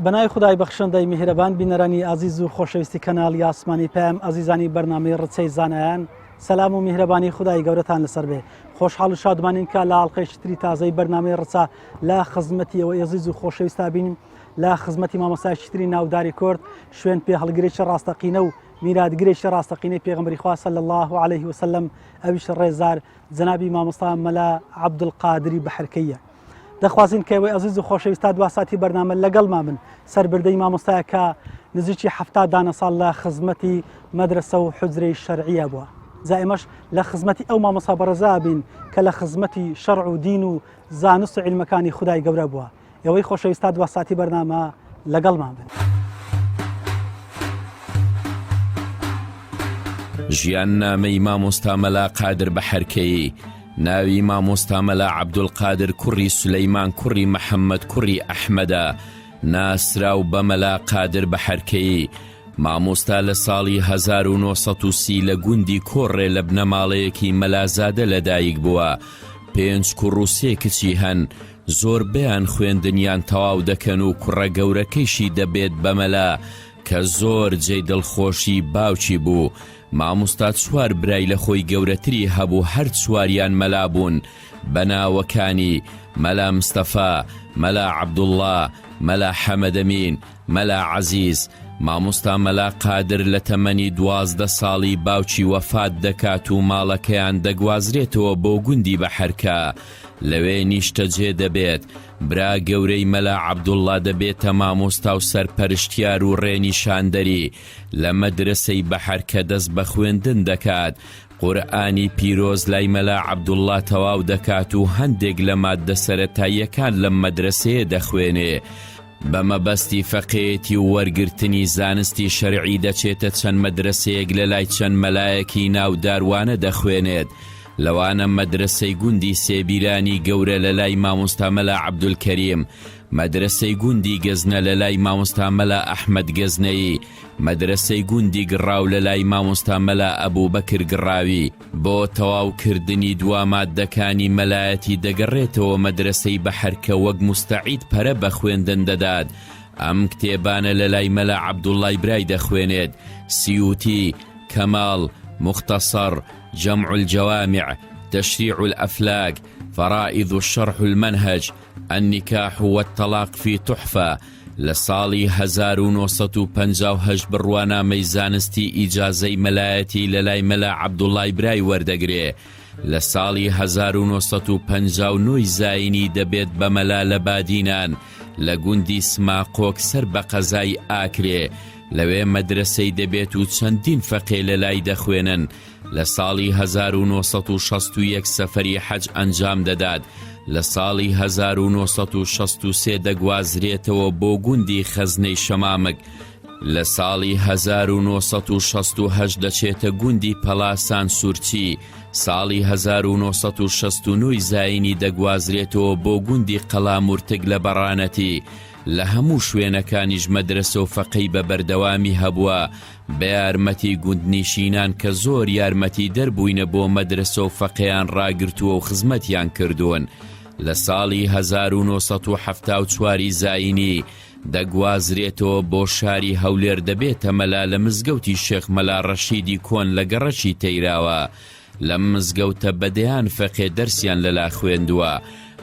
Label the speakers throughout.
Speaker 1: بەنای خدای بەخشندەی میهرەبان بینەرانی ئازیز و خۆشەویستی کەناڵی ئاسمانی پێم ئازیزانی بەرنامەی ڕچەی زانایان سەلام و میهرەبانی خدای گەورەتان لەسەر بێ. خۆشحاڵ و شادمانین کە لە ئاڵقەی شتری تازەی بەرنامەی ڕچە لە خزمەتی ئەوە ئێزیز و خۆشەویستا بینیم لە خزمەتی مامۆستای شتری ناوداری کورد شوێن پێ هەڵگرێکی ڕاستەقینە و میراتگرێکی ڕاستەقینەی پێغەمبەری خوا صلی الله عليه وسلم ئەویش ڕێزار جەنابی مامۆستا مەلا عەبدولقادری بەحرکەیە. دەخوازین کەوەی ئەزیز و خۆشەویستا دواساتی بەرنامە لەگەڵمان بن سەربردەی مامۆستایە کە نزیکی 70 دانە ساڵ لە خزمەتی مەدرسە و حوجرەی شەرعیە بووە. جا ئێمەش لە خزمەتی ئەو مامۆستا بەڕێزا بین کە لە خزمەتی شەرع و دین و زانست و عیلمەکانی خودای گەورە بووە. ئێوەی خۆشەویستا دواساتی بەرنامە لەگەڵمان بن.
Speaker 2: ژیان نامەی مامۆستا مەلا قادر بەحەرکەیی ناوی مامۆستا مەلا عەبدولقادر کوڕی سولەیمان کوڕی مەحەممەد کوڕی ئەحمەدە ناسراو بە مەلا قادر بەحەرکەیی. مامۆستا لە ساڵی 1930 لە گوندی کۆڕێ لە بنەماڵەیەکی مەلازادە لەدایک بووە. 5 کوڕ و 3 کچی هەن، زۆربەیان خوێندنیان تەواو دەکەن و کوڕە گەورەکەیشی دەبێت بە مەلا کە زۆر جێی دڵخۆشی باوکی بوو. مامۆستا 4 برای لە خۆی گەورەتری هەبوو، هەر 4یان مەلا بوون بە ناوەکانی مەلا مستەفا، مەلا عەبدوڵڵا، مەلا حەمەدەمین، مەلا عەزیز. مامۆستا مەلا قادر لە تەمەنی 12 ساڵی باوکی وەفات دەکات و ماڵەکەیان دەگوازرێتەوە بۆ گوندی بەحەرکە. لەوێ نیشتەجێ دەبێت. برا گەورەی مەلا عەبدوڵڵا دەبێتە مامۆستا و سەرپەرشتیار و ڕێنیشاندەری لە مەدرسەی بەحەرکە دەست بە خوێندن دەکات. قورئانی پیرۆز لای مەلا عەبدوڵڵا تەواو دەکات و هەندێک لە ماددە سەرەتاییەکان لەم مەدرسەیە دەخوێنێ. بە مەبەستی فەقێتی و وەرگرتنی زانستی شەرعی دەچێتە چەند مەدرسەیەک لە لای چەند مەلایەکی ناوداروانە دەخوێنێت. لەوانە مەدرسەی گوندی سێبیرانی گەورە لە لای مامۆستا مەلا عەبدولکەریم، مەدرسەی گوندی گەزنە لە لای مامۆستا مەلا ئەحمەد گەزنەیی، مەدرسەی گوندی گڕاو لە لای مامۆستا مەلا ئەبووبەکر گڕاوی. بۆ تەواوکردنی دوا ماددەکانی مەلایەتی دەگەڕێتەوە مەدرسەی بەحەرکە وەک مستەعید پەرە بە خوێندن دەدات. ئەم کتێبانە لە لای مەلا عەبدوڵڵای برای دەخوێنێت: سیوتی، کەماڵ، مختصر، جمع الجوامع، تشريع الأفلاك، فرائض الشرح المنهج، النكاح والطلاق في تحفة. لصالي 1958 بڕوانا مەیزانستی ئیجازەی مەلایەتی لە لای مەلا عەبدوڵڵای برای وەردەگرێ. لە ساڵی 1959 زاینی دەبێت بە مەلا لە بادینان لە گوندی سماقۆک سەر بە قەزای ئاکرێ. لەوێ مەدرسەی دەبێت و چەندین فەقێ لە لای دەخوێنن. لە ساڵی 1961 سەفەری حەج ئەنجام دەدات. لە ساڵی 1963 دەگوازرێتەوە بۆ گوندی خەزنەی شەمامک. لە ساڵی 1968 دەچێتە گوندی پەلاسان سوورچی. ساڵی 1969 زاینی دەگوازرێتەوە بۆ گوندی قەڵامورتگ لە بەڕانەتی. لە هەموو شوێنەکانیش مەدرسە و فەقەی بە بەردەوامی هەبووە بە یارمەتی گوندنیشینان کە زۆر یارمەتی دەربووینە بۆ مەدرسە و فەقەیان ڕاگرتووە و خزمەتیان کردوون. لە ساڵی 1974 زاینی دەگوازرێتەوە بۆ شاری هەولێر دەبێتە مەلا لە مزگەوتی شێخ مەلا ڕەشیدی کۆن لە گەڕەکی تەیراوە. لەم مزگەوتە بەدەیان فەقێ دەرسیان لەلا خوێندووە.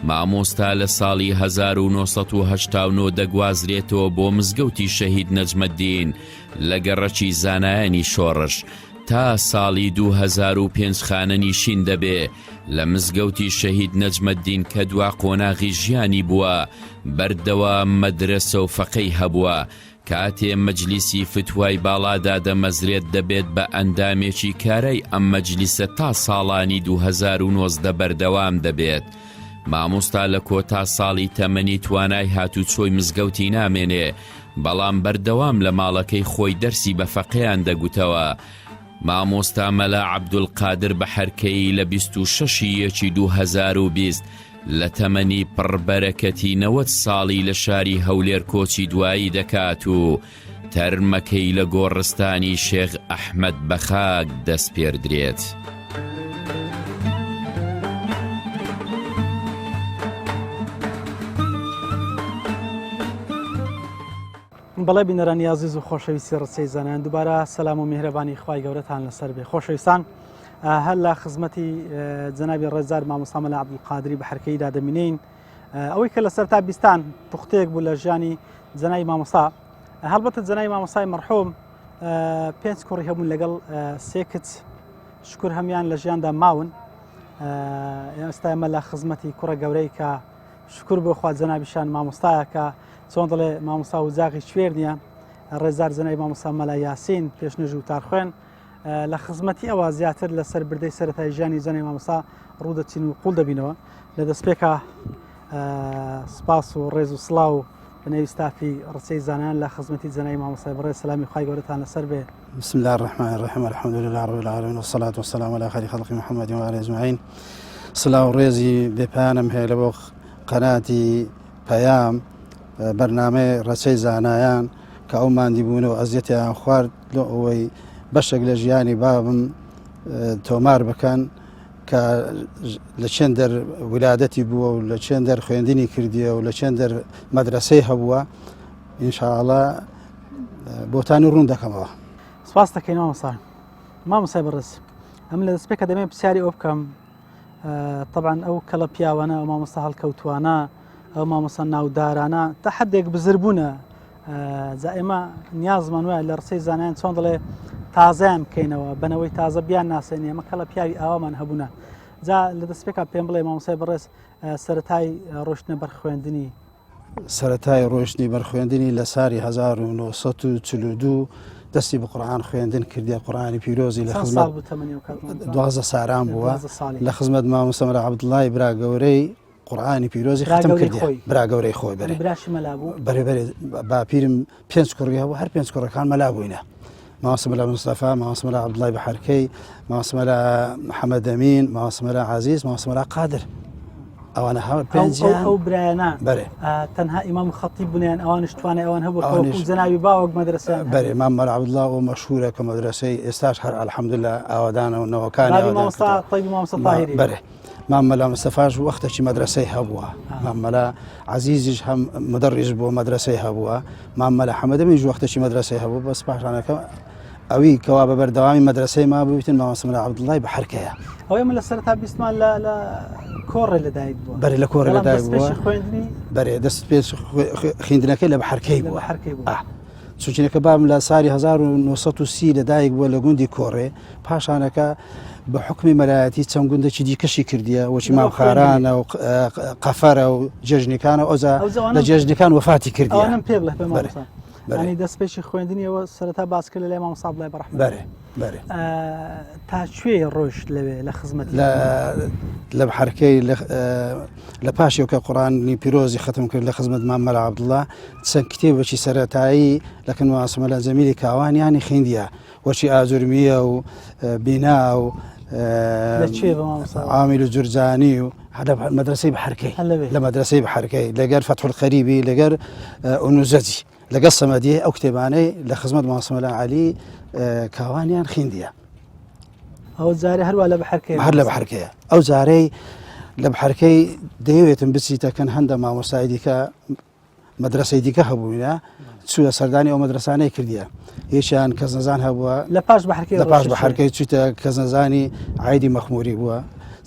Speaker 2: مامۆستا لە ساڵی 1989 دەگوازرێتەوە بۆ مزگەوتی شەهید نەجمەدین لە گەڕەکی زانایانی شۆڕش. تا ساڵی 2005 خانەنیشین دەبێ لە مزگەوتی شەهید نەجمەدین کە دوا قۆناغی ژیانی بووە. بەردەوام مەدرسە و فەقەی هەبووە. کاتێ مەجلیسی فتوای باڵادا دەمەزرێت دەبێت بە ئەندامێکی کارەی ئەم مەجلیسە تا ساڵانی 2019 بەردەوام دەبێت. مامۆستا لە کۆتا ساڵی تەمەنی توانای هاتوچۆی مزگەوتی نامێنێ، بەڵام بەردەوام لە ماڵەکەی خۆی دەرسی بە فەقەیان دەگوتەوە. مامۆستا مەلا عەبدولقادر بەحەرکەیی لە 26 2020 لە تەمەنی پڕبەرەکەتی 90 ساڵی لە شاری هەولێر کۆچی دوایی دەکات و تەرمەکەی لە گۆڕستانی شێخ ئەحمەد بەخاک دەست پێردرێت.
Speaker 1: بەڵێ بینەرانی عزیز و خۆشەویستی ڕچەی زانایان دووبارە سەلام و میهرەبانی خوای گەورەتان لەسەر بێ. خۆشەویستان، هەر لە خزمەتی جەنابی ڕێزار مامۆستا مەلا عەبدولقادری بە حەرکەیدا دەمینین. ئەوەی کە لەسەر تا بیستان پوختەیەک بوو لە ژیانی جەنابی مامۆستا. هەڵبەتە جەنابی مامۆستای مەرحوم 5 کوڕی هەبوون لەگەڵ 3 کچ، شکر هەمیان لە ژیاندا ماون. ئێستا ئێمە لە خزمەتی کوڕە گەورەی کە شکر بۆ خوا جەنابیشان مامۆستایە کە چۆن دەڵێ مامۆستا وزاغی شوێر نییە، ڕێزار جەنابی مامۆستا مەلا یاسین پێشنەژ و تارخوێن لە خزمەتی ئەوە زیاتر لەسەر بردەی سەرەتای ژیانی جەنابی مامۆستا ڕوودەچین و قوڵ دەبینەوە. لە دەستپێکە سپاس و ڕێز و سڵاو بنەوی ستافی ڕچەی زانایان لە خزمەتی جەنابی مامۆستای بەڕێز سەلامی خوای گەورەتان لەسەر بێ.
Speaker 3: بسم الله الرحمن الرحيم الحمد لله رب العالمين والصلاة والسلام على خير خلق محمد وعلى أجمعين. سلااو ڕێزی بێپیانم هەیە لە بۆ قەناتی پەیام بەرنامەی ڕچەی زانایان کە ئەو ماندیبوونەوە ئەزیەتیان خوارد لە ئەوەی بەشێک لە ژیانی بابم تۆمار بکەن کە لە چەند دەر ولادەتی بووە و لە چەند دەر خوێندنی کردیە و لە چەند دەر مەدرسەی هەبووە. ئینشاءڵڵا بۆتانی ڕوون دەکەمەوە.
Speaker 1: سپاس دەکەین مامۆستای بەڕێز. ئەم لە دەستپێکە دەمێ پرسیاری ئەو بکەم، طبعاً ئەو کەڵە پیاوانە، ئەو مامۆستا هەڵکەوتوانە، ئەو مامۆستا ناودارانە تا حدێک بزربوونە. جا ئێمە نیازمان وایە لە ڕچەی زانایان چۆن دەڵێ تازەیان بکەینەوە، بنەوەی تازە بیان ناسێنێ. ئەمە کەڵە پیاوی ئاوامان هەبوونە. جا لە دەستپێکە پێم بڵێ مامۆستای بەڕێز سەرەتای ڕۆشتنە بەرخوێندنی
Speaker 3: سەرەتای ڕۆژنی بەرخوێندنی لە ساری 1942 دەستی بە قورئان خوێندن کردی. قورئانی پیرۆزی لە خزمەت 12 ساران بووە لە خزمەت مامۆستا مەلا عەبدوڵڵای برا گەورەی قورئانی پیرۆزی ختم کردی. برا گەورەی خۆی بەرێ
Speaker 1: براشی مەلا بوو
Speaker 3: بەرێ باپیرم 5 کوڕی هەبوو، هەر 5 کوڕەکان مەلا بووینە. مامۆستا مەلا مستەفا، مامۆستا مەلا عەبدوڵڵای بە حەرکەی، مامۆستا مەلا محەممەد ئەمین، مامۆستا مەلا عەزیز، مامۆستا مەلا قادر. ئەوانە
Speaker 1: ئەو برایانە
Speaker 3: بەرێ
Speaker 1: تەنها ئیمام خەتیب بوونیان، ئەوانش توانێ ئەوان هەبوو جەنابی باوەک مەدرسە.
Speaker 3: بەرێ مام مەلا عەبدوڵڵا و مەشهورە کە مەدرسەی ئێستاش هەر ئەلحەمدوللا ئاوادانەوەکانی
Speaker 1: مامۆستا تاهیری.
Speaker 3: بەرێ مام مەلا مستەفاش وەختێکی مەدرسەی هەبووە. مام مەلا عەزیزیش هەم مدەڕیش بۆ مەدرسەی هەبووە. مام مەلا حەمەد ئەمیش وەختێکی مەدرسەی هەبوو. بەس پاشانەکە ئەوی کەوا بە بەردەوامی مەدرسەی ما بوویتن مامۆستا مەلا عەبدوڵڵای بە حەرکەیە.
Speaker 1: ئەوەی من لە سەرەتا بیستمان لە کۆڕێ لەدایک بووە.
Speaker 3: بەرێ لە کۆڕێ لەدایک بووە.
Speaker 1: خوێندنی
Speaker 3: بەرێ دەست پێش خوێندنەکەی لە بە حەرکەی بووە. چونکە بام لە ساری 1930 لەدایک بووە لە گوندی کۆڕێ. پاشانەکە بە حکمی مەلایەتی چەند گوندێکی دیکەشی کردیە، وەچی مامخارانە و قەفەرە و جێژنەکانە ئۆزا لە جێژنەکان وەفاتی کردی.
Speaker 1: ئەوانم پێ بڵێ پێم ینی دەستپێکی خوێندنیەوە سەرەتا باس کرد لە مامۆستا عەبدوڵڵای بەڕەحمەت.
Speaker 3: بەرێ
Speaker 1: تا کوێ ڕۆیشت لەوێ لە خزمەتی
Speaker 3: لە حەرکەی لە پاشیەوە کە قورئانی پیرۆزی ختم کرد لە خزمەت مام مەلا عەبدوڵڵا چەند کتێبێکی سەرەتایی لەکن مامۆستا مەلا جەمیلی کاوانیانی خوێندیە، وەچی ئازورمیە و بینا و عامل و جورجانی و مەدرسەی بە حەرکەی لە مەدرسەی بە حەرکەی لەگەر فەتحول قەریبی لەگەر ئونوزەجی لەگەڵ سەمەدیە ئەو کتێبانەی لە خزمەت مامۆستا مەلا عەلی کاوانیان خوێندیە.
Speaker 1: ئەو جارێ هەروە لە بە حەرکەی
Speaker 3: هەر لە بە حەرکەیە. ئەو جارەی لە بە حەرکەی دەیەوێتم بچیتەکەن هەندە مامۆستای دیکە مەدرسەی دیکە هەبووینە چووە سەردانی ئەو مەدرسانەی کردیە. هیچیان کەزنەزان هەبووە
Speaker 1: لە پاش
Speaker 3: بە حەرکەی چوتە کەزنەزانی عایدی مەخموری بووە.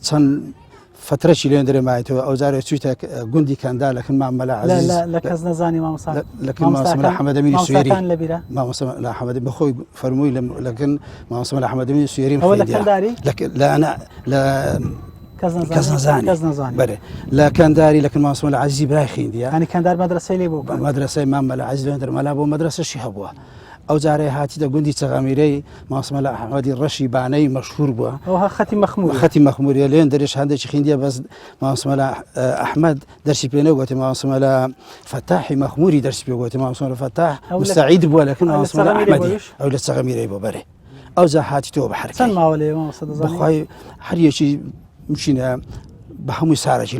Speaker 3: چەند فترەی لێن دەرێمایەتەوە. ئەو جارێ چوتە گوندی کەندا لەکن مام مەلا عەزیز
Speaker 1: لە کەزنەزانی مامۆستا
Speaker 3: لەکن مامۆستا مەلا حەمەد ئەمینی سوێری
Speaker 1: مامۆستا
Speaker 3: مەلا حەمەد بەخۆی فەرمووی لەکن مامۆستا مەلا حەمەد ئەمینی سوێریم کەزنەزانی بەرێ لە کەنداری لەکن مامۆستا مەلا عەزیزی برای خوێندیە.
Speaker 1: ینی کەندار مەدرسەی لێ بوو.
Speaker 3: مەدرسەی مام مەلا عەزیز لێن دەرمەلا بۆ مەدرسەشی هەبووە. ئەو جارێ هاتیدە گوندی چەغەمیرەی مامۆستا مەلا ئەحمەدی ڕەشی بانەی مەشهور بووە.
Speaker 1: ئەوها خەتی
Speaker 3: مەخموریە لێن دەرێش هەندێکی خوێندیە. بەس مامۆستا مەلا ئەحمەد دەرسی پێ نەگوتی. مامۆستا مەلا فەتاحی مەخموری دەرسی پێ گوتی. مامۆستا مەلا فەتاح مستەعید بووە لەکن مامۆستا مەلا ئەحمەدی ئەو لە چەغەمیرەی بۆ بەرێ. ئەو جا هاتیتەوە بە حەرکەی.
Speaker 1: چەند ماوە لێ مامۆستا دەزانی؟
Speaker 3: بەخوای هەر یەکی مچینە بە هەمووی سارێکی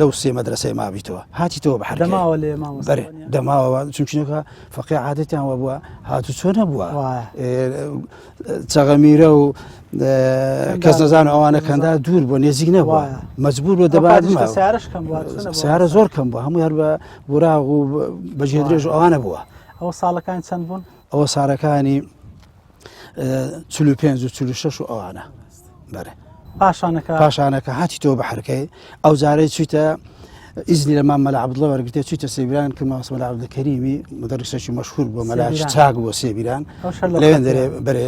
Speaker 3: لەو سێ مەدرسەی مابیتەوە هاتیتەوە بە حەرکەی.
Speaker 1: دەماوە لێ مامۆستا؟
Speaker 3: بەرێ دەماوە چونکە فەقێ عادەتیان وە بووە هاتو چۆ نەبووە. چەغەمیرە و کەزنەزان ئەوانە کەندا دوور بۆ نێزیک نەبووە. مەجبور بۆ دەبات سیارە زۆر کەم بووە. هەمووی هەر بە بوراغ و بەجێ درێژ ئەوانە بووە.
Speaker 1: ئەوە ساڵەکان چەند بوون؟
Speaker 3: ئەوە ساڕەکانی 45 و 46 و ئەوانە بەرێ پاشانەکە هاتی تۆ بە حرکەی ئەو جارەی چیتە ئیزنی لە مامەلا عەبدوڵڵا وەرگرتێ چیتە سێبیران کە مامۆستا عەبدولکەریمی مدەڕیسێکی مەشهور بووە مەلایەکی چاک بۆ سێبیران لەوێن دەرێ بەرێ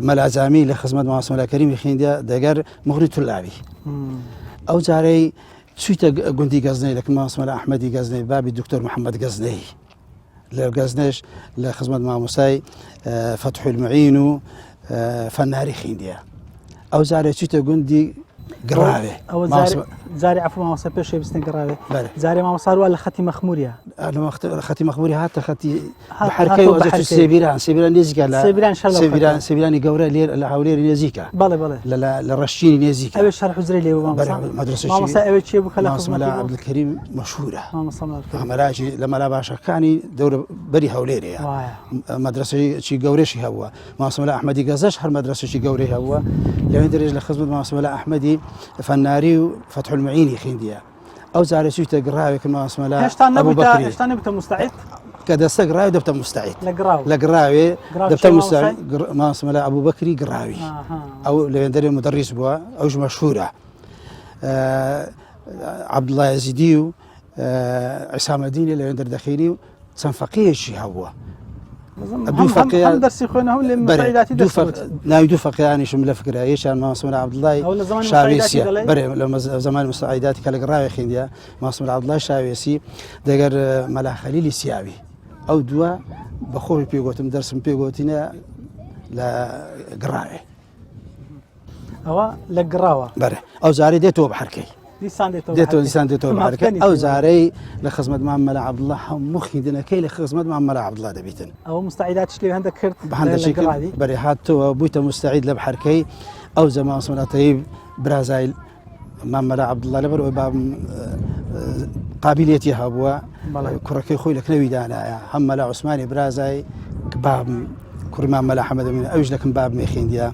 Speaker 3: مەلاجامی لە خزمەت مامۆستا کەریمی خوێندە دەگەر مغری تولاوی ئەو جارەی چیتە گوندی گەزنەی لە مامۆستا ئەحمەدی گەزنەی بابی دکتۆر محەممەد گەزنەی لە گەزنەش لە خزمەت مامۆستای فەتح المعین و فەناری خوێندیە ئەو جارێ چیتە گوندی گڕاوێ
Speaker 1: جاری عفو مامۆستا پێشێ بستن گڕاوێ جارێ مامۆستا وە لە خەتی مەخموریە
Speaker 3: خەتی مەخموری هاتە خەتی حرکەی وەزەی سێبیران نێزیکە لە سێبیرانی گەورە لێر لە هاولێری نێزیکە لە ڕەشینی نێزیکە
Speaker 1: ئەوێ شەرح حوزرەی لێ مامۆستا ئەوێ چێ بوو کە لە
Speaker 3: مامۆستا عەبدولکەریم مەشهورە مەلاکی لە مەلا باشەکانی دەورە بەری هەولێرەیە مەدرسەیەکی گەورەشی هەبووە مامۆستا ئەحمەدی گەزەش هەر مەدرسەیەکی گەورەی هەبووە لەوێن دەرێژ لە خزمەت مامۆستا ئەحمەدی فەناری و فتح المعینی خوێندیە ئەو جارە چوویتە گڕاوێک مامۆستا
Speaker 1: هێشتا نەبووتە مستعید
Speaker 3: کە دەستە گڕاوی دەبتە مستعید لە گڕاوێ دەبتە مستعید مامۆستا ئەبوبەکری گڕاوی ئەو لەوێن دەرێ مدەڕیس بووە ئەوش مەشهورە عەبدوڵڵا یەزیدی و عیسامەدینی لەوێن دەردەخێنی و چەند فەقیهێکی هەبووە ناوی دوو فەقیهانیشم لە فکرە یەکیان مامۆستا عەبدوڵڵای شاوێسیە بەرێ لە زەمانی مستعیداتی کە لە گڕاوێ خوێندیە مامۆستا عەبدوڵڵای شاوێسی دەگەر مەلا خەلیلی سیاوی ئەو دووە بەخۆی پێگوتم دەرسم پێگوتینە لە گڕاوێ
Speaker 1: ئەوە لە گڕاوە
Speaker 3: بەرێ ئەو جارەی دێتەوە بە حەرکەی دیسان دێتەوە بە حەرکەی ئەو جارەی لە خزمەت مامەلا عەبدوڵڵا هەموو خوێندنەکەی لە خزمەت مامەلا عەبدوڵڵا دەبیتن
Speaker 1: ئەوە مستعیداتش لێ هەندێک کرد
Speaker 3: بەرێ هاتەوە بوویتە مستعید لە بەحەرکەی ئەو زەمان مامۆستا تەیب برازایل مامەلا عەبدوڵڵا لەبەرەوەی بابم قابلیەتی هەبووە کوڕەکەی خۆی لە کنەوی دانایە هەم مەلا عوسمانی برازای بابم کوڕی مامەلا حەمەد ئەمین ئەویش لەکن بابمێ خوێندیە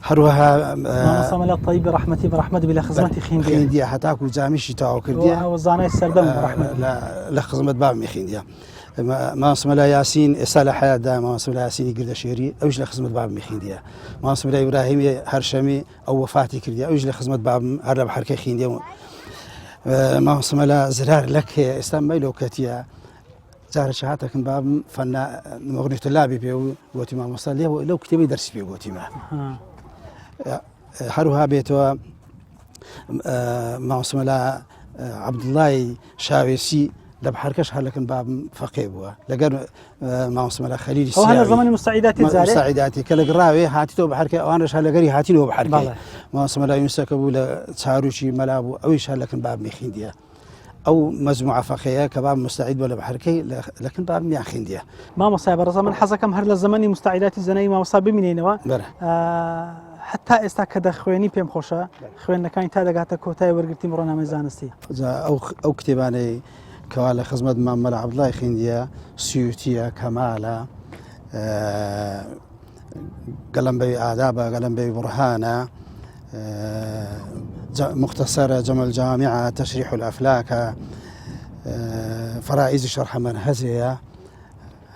Speaker 3: هەروەها
Speaker 1: مامۆستا مەلا تەیب ڕەحمەتی بەڕەحمەت بێ لە خزمەتی خوێندیە
Speaker 3: هەتاکو جامیشی تەواو کردیە
Speaker 1: زانای سەردەم
Speaker 3: لە خزمەت بابمی خوێندیە مامۆستا مەلا یاسین ئێستا لە حەیاتدا مامۆستا مەلا یاسینی گردەشێری ئەویش لە خزمەت بابمی خوێندیە مامۆستا مەلا ئیبراهیمی هەرشەمی ئەو وەفاتی کردیە ئەویش لە خزمەت بابم هەر لە بەحەرکەی خوێندیە مامۆستا مەلا زرار لەک هەیە ئێستا مەیلۆکەتیە جارێکی هاتەکن بابم مغنی تولابی پێ و گوتی مامۆستا لەو کتێبەی دەرسی پێ گوتیمە هەروها بێتەوە مامۆستا مەلا عەبدوڵڵای شاوێسی لە بەحەرکەش هەرلەکن بابم فەقێ بووە لەگەر مامۆستا مەلا خەلیلی
Speaker 1: سیاوی زەمانی
Speaker 3: مستعیداتی کە لە گڕاوێ هاتیتەوە بەحەرکەی ئەوانش هەر لەگەری هاتینەوە بەحەرکەی مامۆستا مەلا یونسەکە بوو لە چاروکی مەلا بوو ئەویش هەرلەکن بابمی خوێندیە ئەو مەجموعە فەقێیە کە بابم مستعید بووە لە بەحەرکەی لەکن بابمیان خوێندیە
Speaker 1: مامۆستا بەڕێزە من حەزەکەم هەر لە زەمانی مستعیداتی زەنەی مامۆستا ببینینەوە حتا ئێستا کە دەخوێنی پێم خۆشە خوێندنەکانی تا دەگاتە کۆتای وەرگرتی ڕۆنامەی زانستی
Speaker 3: ئەو کتێبانەی کەوا لە خزمەت مامەلا عەبدوڵڵای خوێندیە سیوتیە کەمالە گەلەمبەی ئادابە گەلەمبەی بورهانە مختصرة جمع الجامعة تشريح الأفلاك فرائز شرح منهزية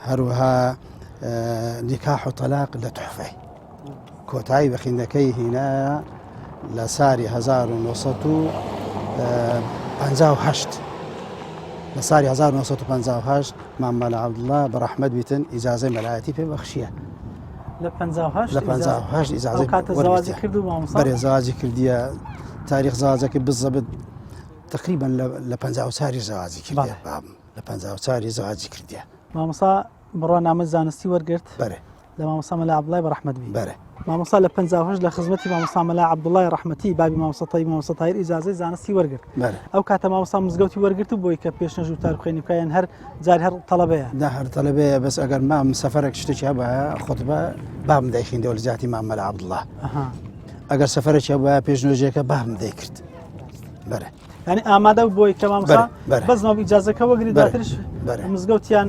Speaker 3: هروها نكاح طلاق لتحفة كوتاي بخندكي هنا لساري 1958 لساري 1958 مامەلا عەبدوڵڵا بەڕەحمەت بیتن ئیجازەی مەلایەتی پێ بەخشیە
Speaker 1: لە
Speaker 3: 58 ئیجازەی
Speaker 1: زەواجی کرد و مامۆستا
Speaker 3: بەرێ زەواجی کردیە تاریخ زەواجەکەی بالضبط تقریبا لە 54 زەواجی کردیە بابم لە 54 زەواجی کردیە
Speaker 1: مامۆستا بڕۆنامە زانستی وەرگرت
Speaker 3: بەرێ
Speaker 1: لە مامۆستا مەلا عەبدوڵڵای بەڕەحمەت بی
Speaker 3: بەرێ
Speaker 1: مامۆستا لە 58 لە خزمەتی مامۆستا مەلا عەبدوڵڵای ڕەحمەتی بابی مامۆستا تەیب مامۆستا تاهیر ئیجازەی زانستی وەرگرت ئەو کاتە مامۆستا مزگەوتی وەرگرت و بۆی کە پێشنەژ و تارخوێنی بکایان هەر جار هەر تەڵەبەیە
Speaker 3: هەر تەڵەبەیە بەس ئەگەر مام سەفەرێک شتێکی هەبە خۆتبە بابم دایخێندەوە لە جاتی مامەلا عەبدوڵڵا ئەگەر سەفەرێکی هەبە پێشنۆژیەکە بابم دەیکرد بەرێ
Speaker 1: ینی ئامادە بۆی کە مامۆستا بەزمەوە ئیجازەکە وەرگری دواترش مزگەوتیان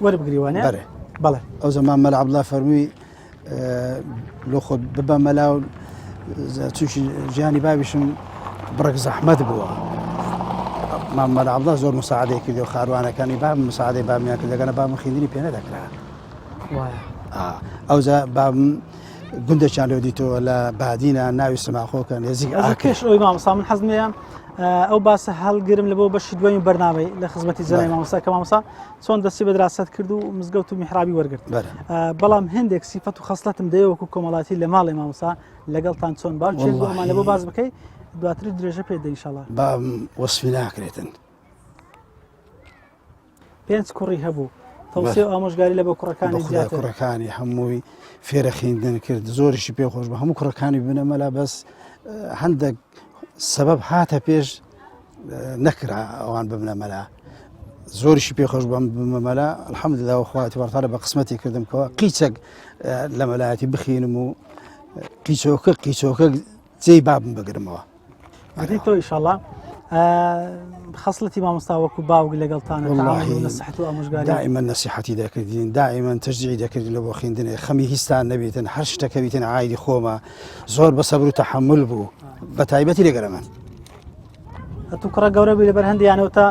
Speaker 1: وەربگریوانێ بەڵێ
Speaker 3: ئەو زەمان مەلا عەبدوڵڵا فەرمووی لۆ خۆت ببە مەلا و چونکی ژیانی بابیشم بڕێک زەحمەت بووە مامەد عەبدوڵڵا زۆر مساعدەی کردی و خاروانەکانی باب مساعدەی بابمیان کرد لەگەنە بابم خوێندنی پێ نەدەکرا
Speaker 1: وایە
Speaker 3: ئەوجا بابم گوندێکیان لێ دیتەوە لە بادینە ناوی سەماخۆکە نێزیک
Speaker 1: کێش ئەوی مامۆستا من حەزم لێیان ئەو باسە هەڵگرم لە بۆ بەشی دوایمی بەرنامەی لە خزمەتی زەنای مامۆستا کە مامۆستا چۆن دەستی بە دراست کرد و مزگەوت و میحرابی وەرگرت بەڵام هەندێک سیفەت و خەسڵەتم دەیە وەکو کۆمەڵاتی لە ماڵی مامۆستا لەگەڵتان چۆن باوچێک بۆمان لە بۆ باز بکەی دواتر درێژە پێ دەی ئینشاڵڵا
Speaker 3: بابم وەسفی ناکرێتن
Speaker 1: 5 کوڕی هەبوو تەوسێ و ئامۆژگاری لە بۆ کوڕەکانی زیاتر
Speaker 3: کوڕەکانی هەمووی فێرە خوێندن کرد زۆریشی پێخۆش بە هەموو کوڕەکانی بنەمەلا بەس هەندێک سبب هاتە پێش نەکرا ئەوان ببنەمەلا زۆریشی پێخۆش بەم بمەمەلا الحەمدلله وخواتی وەرتاە بە قسمەتی کردمکەوە قیچەک لە مەلایەتی بخینم و قیچۆکە جێی بابم بگرمەوە
Speaker 1: تۆ ئینشاڵڵا خەسڵەتی مامۆستا وەکو باوک لەگەڵتانە نەسیحەت و ئامۆژگاری
Speaker 3: دائما نەسیحەتی دەکردین دائما تشجیعی دەکردین لە بۆ خوێندنێ خەمی هیچتان نەبێتن هەر شتەکە بیتن عایدی خۆمە زۆر بە سەبر و تەحەمل بوو بە تایبەتی لەگەڵ من
Speaker 1: تو کوڕە گەورە بووی لەبەر هەندیانەوە تا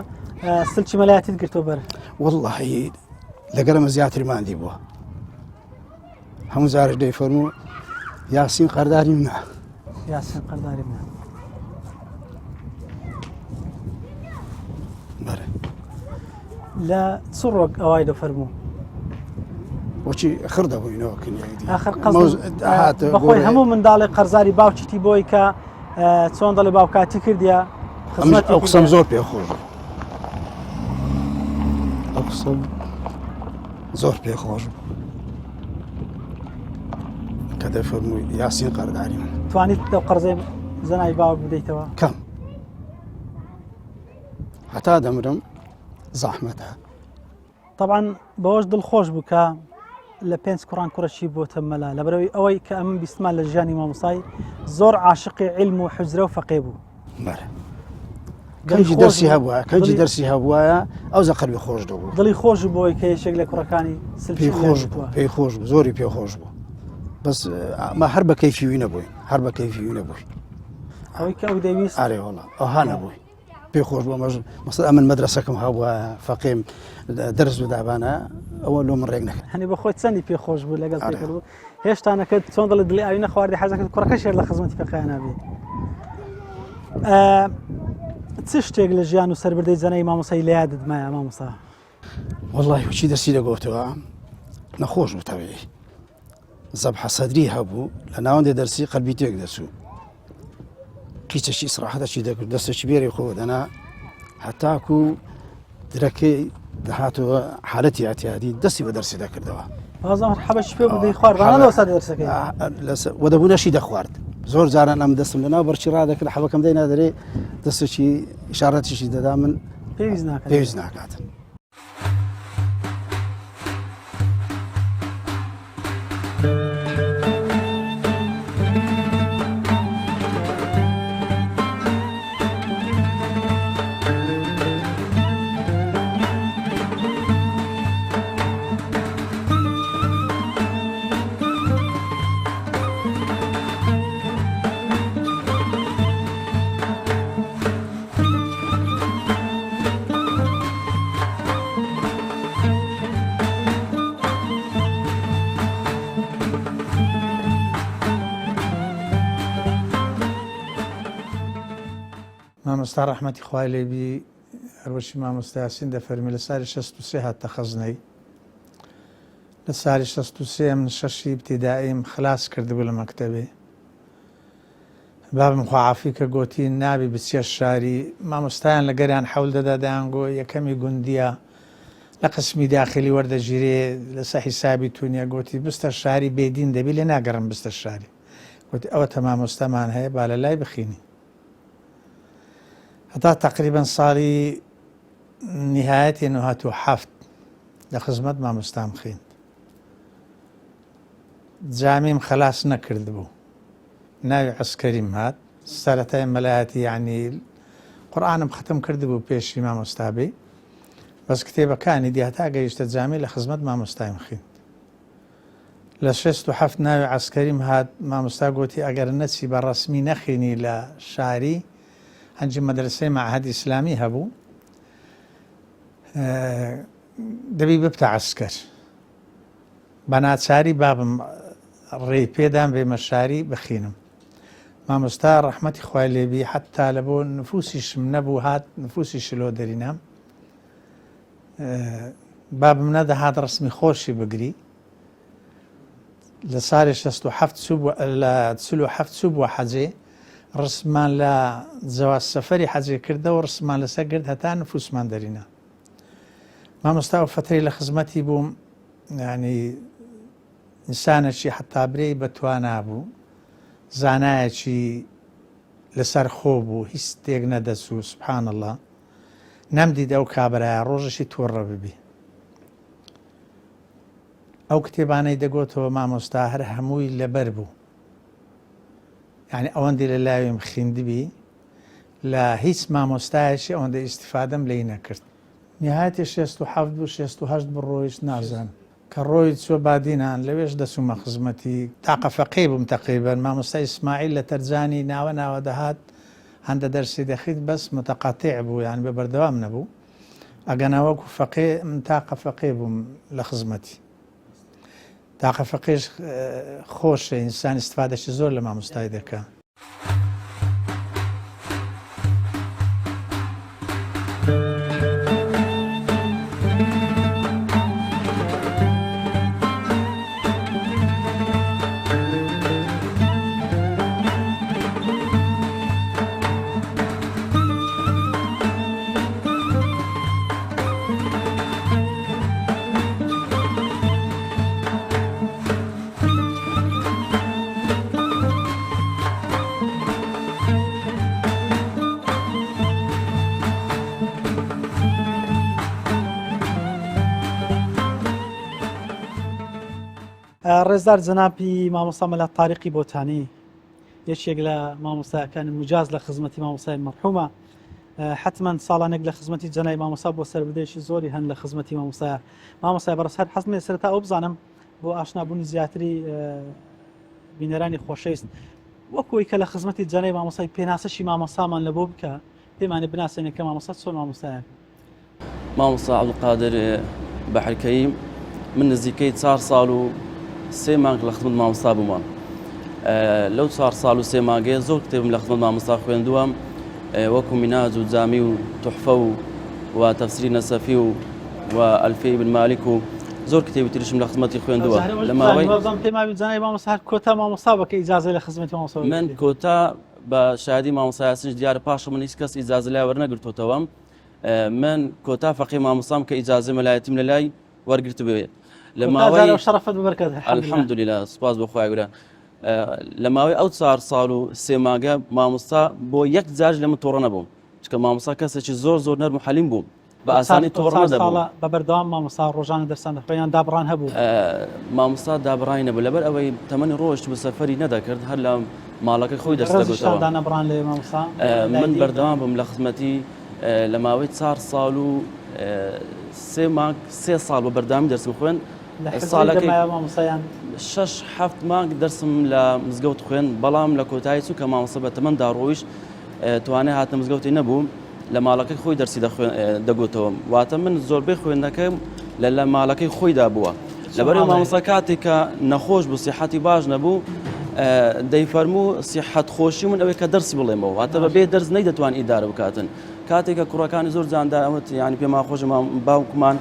Speaker 1: سلکی مەلایەتیت گرتەوە بەر
Speaker 3: واللهی لەگەڵمە زیاتر ماندی بووە هەموو جارش دەیفەرموو یاسین قەرداری منە
Speaker 1: یاسین قەرداری منە لە چ ڕۆک ئەوای دەفەرموو
Speaker 3: وەچی خڕ دەبووینەوە کنیایدی
Speaker 1: آخر بەخۆی هەموو منداڵی قەرزاری باوچیتی بۆی کە چۆن دەڵێ باوکاتی کردیە
Speaker 3: ئەو قسەم زۆر پێخۆش ئەو قسەم زۆر پێخۆش کە دەفەرمووی یاسین قەرداری من
Speaker 1: توانیت دەو قەرزەی زەنای باوک بدەیتەوە
Speaker 3: کەم هەتا دەمرم زەحمەتە
Speaker 1: طبعا بەوەش دڵخۆش بوو کە لە 5 کوڕان کوڕەشی بۆتە مەلا لەبەرەوەی ئەوەی کە ئەمن بیستمان لە ژیانی مامۆستای زۆر عاشقی علم و حوزرە و فەقێ بوو
Speaker 3: کەنجی دەرسی هەبووە کەنجی دەرسی هەبووایە ئەو زەقەلبی خۆش دەبوو
Speaker 1: دڵی خۆش بۆی کە یەکێک لە کوڕەکانی
Speaker 3: پێی خۆش بوو پێی خۆش بوو زۆری پێ خۆش بوو بەس ئەمە هەر بە کەیفی نەبووی هەر بە کەیفی نەبووی
Speaker 1: ئەوەی کە ئەو دەویست
Speaker 3: ئارێ وەڵا ئەوها نەبووی پێی خۆش بوو مەژ مەسەڵ ئەمن مەدرسەکەم هەبووە فەقیم دەرس بدابانە ئەوە لۆ من ڕێک نەکرد
Speaker 1: هەنی بەخۆی چەندی پێ خۆش بوو لەگەڵ پێ بوو هێشتانەکەت چۆن دڵی دڵی ئاوی نەخواردی حەزەکەت کوڕەکە شێر لە خزمەتی فەقییانە بێ چ شتێک لە ژیان و سەربردەی زەنەی مامۆسای لە یادت مایە مامۆستا
Speaker 3: والله وچی دەرسی دەگوتەوە نەخۆش بوو تەوێ زەبحە سەدری هەبوو لە ناوەندێ دەرسی قەلبی تێک دەچوو قیچەشی ئیسراحەتەشی دەکرد دەستێکی بێری خۆ دەنا هەتاکو درەکەی دەهاتەوە حالەتی ئەتیادی دەستی بە دەرسی دەکردەوە
Speaker 1: بازم حەبەش پێ بوو دەی خوارد سا دەرسەکەی
Speaker 3: وە دەبوو نەشی دەخوارد زۆر جاران ئەم دەستم لەناو بەرچی ڕادەکرد حەبەکەم دەی نادەرێ دەستێکی ئیشارەتیشی دەدا من پێویست ناکاتن
Speaker 4: مامۆستا ڕەحمەتی خوای لێبی هەروەشی مامۆستا یاسین دەفەرمی لە ساڵی 63 هاتە خەزنەی لە ساڵی 63 من شەشی ابتیدائیم خلاص کردبوو لە مەکتەبێ بابم خواعافی کە گوتی نابی بچیە شاری مامۆستایان لە گەریان حەول دەدا دەیانگۆ یەکەمی گوندیە لە قسمی داخلی وەردەگیرێ لەسەر حیسابی تونیە گوتی بستە شاری بێدین دەبی لێ ناگەڕم بستە شاری گوتی ئەوە تە مامۆستامان هەیە با لە لای بخینی هەتا تقریبا ساڵی نهایەتی 1970 لە خزمەت مامۆستام خوێند جامیم خلاص نەکرد بوو ناوی عسکەریم هات سەرەتای مەلایەتی یعنی قورئانم ختم کرد بوو پێشی مامۆستا بێ بەس کتێبەکانی دی هەتا گەیشتە جامی لە خزمەت مامۆستایم خوێند لە 67 ناوی عسکەریم هات مامۆستا گوتی ئەگەر نەچی بە ڕەسمی نەخوێنی لە شاری هەنجی مەدرسەی مەعهەد ئیسلامی هەبوو دەبی ببتە عسکەر بە ناچاری بابم ڕێی پێدان بێ مەشاری بخینم. مامۆستا ڕەحمەتی خوای لێبی حتا لە بۆ نفوسیشم نەبوو هات نفوسی شلۆ دەرینام بابم نەدەهات ڕسمی خۆشی بگری لە ساڵی 67 چوو بووە حەجێ ڕسمان لە جەواز سەفەری حەجێ کردەوە ڕسمان لەسەر گرت هەتا نفوسمان دەرینە. مامۆستا و فترەی لە خزمەتی بووم ینی ئینسانێکی حتا برێی بەتوان نابوو زانایەکی لەسەر خۆ بوو هیچ تێک نەدەچوو سوبحان الله نەمدیدە ئەو کابرایە ڕۆژەشی تۆڕە ببی. ئەو کتێبانەی دەگوتەوە مامۆستا هەر هەمووی لەبەر بوو یعنی ئەوەندی لە لاوێم خیندبی لە هیچ مامۆستایەکی ئەوەندە ئیسیفادەم لێی نەکرد. نهایەتی 67 بوو 68 بڕۆیشت نازانم کە ڕۆی چوە بادینان لەوێش دەچوومە خزمەتی تاقە فەقێ بووم تەقریبەن مامۆستای ئیسماعیل لە تەرجانی ناوە دەهات هەندە دەرسی دەخیت بەس متەقاتع بوو یان بە بەردەوام نەبوو ئەگەناوەکو فەقێ من تاقە فەقێ بووم لە خزمەتی. تاقە فەقێش خۆشە ئینسان ئیسفادەشی زۆر لە مامۆستای دەکات.
Speaker 1: ڕێزدار جەنابی مامۆستا مەلا تاریقی بۆتانی یەکێک لە مامۆستایەکانی مجاز لە خزمەتی مامۆستای مەرحومە حتمما ساڵانێک لە خزمەتی جەنای مامۆستا بۆ سەربردەیەکی زۆری هەن لە خزمەتی مامۆستای بەڕەسەر حەزمێ سەرەتا ئەو بزانم بۆ ئاشنابوونی زیاتری بینەرانی خۆشەویست وەکوی کە لە خزمەتی جەنای مامۆستای پێناسەشی مامۆستامان لە بۆ بکە پێمانێ بناسێنێ کە مامۆستا چۆن مامۆستایە.
Speaker 5: مامۆستا عەبدولقادر بەحرکەیی من نزیکەی 4 ساڵ و 3 مانگ لە خزمەت مامۆستا بوومان. لەو 4 ساڵ و 3 مانگەیە زۆر کتێبم لە خزمەت مامۆستا خوێندووەم وەکو میناج و جامی و توحفە و تەفسیری نەسەفی و ئەلفیەی بن مالیک و زۆر کتێبی تریشم لە خزمەتی خوێندووە. لە ماوەی
Speaker 1: پێماوی جەنای مامۆستا کۆتا مامۆستا بکە ئیجازە لە خزمەتی مامۆستا
Speaker 5: من کۆتا بە شادی مامۆستا یاسینش دیارە پاشە من هیچ کەس ئیجازە لای وەرنەگرتوتەوە. من کۆتا فەقی مامۆستام کە ئیجازە مەلایەتیم لە لای وەرگرت بوێت. لە ماوەی
Speaker 1: شەرەفت ببەرکەت
Speaker 5: الحەمدولله سوپاس بۆ خوای گەورە. لە ماوەی ئەو 4 ساڵ و 3 مانگە مامۆستا بۆ یەک جار لە من تۆڕە نەبووم چکە مامۆستا کەسێکی زۆر نەرم و حەلیم بوو بە ئاسانی تۆڕە نەدەبوو.
Speaker 1: بە بەردەوام مامۆستا ڕۆژانە دەرسان دەخوێنیان دابڕان هەبوو.
Speaker 5: مامۆستا دابڕانی نەبوو لەبەر ئەوەی تەمەنی ڕۆژ بە سەفەری نەدەکرد هەر لە ماڵەکەی خۆی دەرس دەگوتەوە. من بەردەوام بووم لە خزمەتی لە ماوەی 4 ساڵ و 3 مانگ 3 ساڵ بە بەردەوامی دەرسم خوێن. ساڵەکەی 6-7 مانگ دەرسم لە مزگەوت خوێن بەڵام لە کۆتایی چوو کە مامۆستا بە تەمەندا ڕۆیشت توانای هاتنە مزگەوتی نەبوو لە ماڵەکەی خۆی دەرسی دەگوتەوە واتە من زۆربەی خوێندنەکەم لە ماڵەکەی خۆیدا بووە. لەبەرەوەی مامۆستا کاتێک کە نەخۆش بوو سیحەتی باش نەبوو دەیفەرموو سیحەت خۆشی من ئەوەی کە دەرسی بڵێمەوە واتە بەبێ دەرس نەیدەتوان ئیدارە بکاتن. کاتێک کە کوڕەکانی زۆر جاندا ئەوەت ینی پێما خۆش باوکمان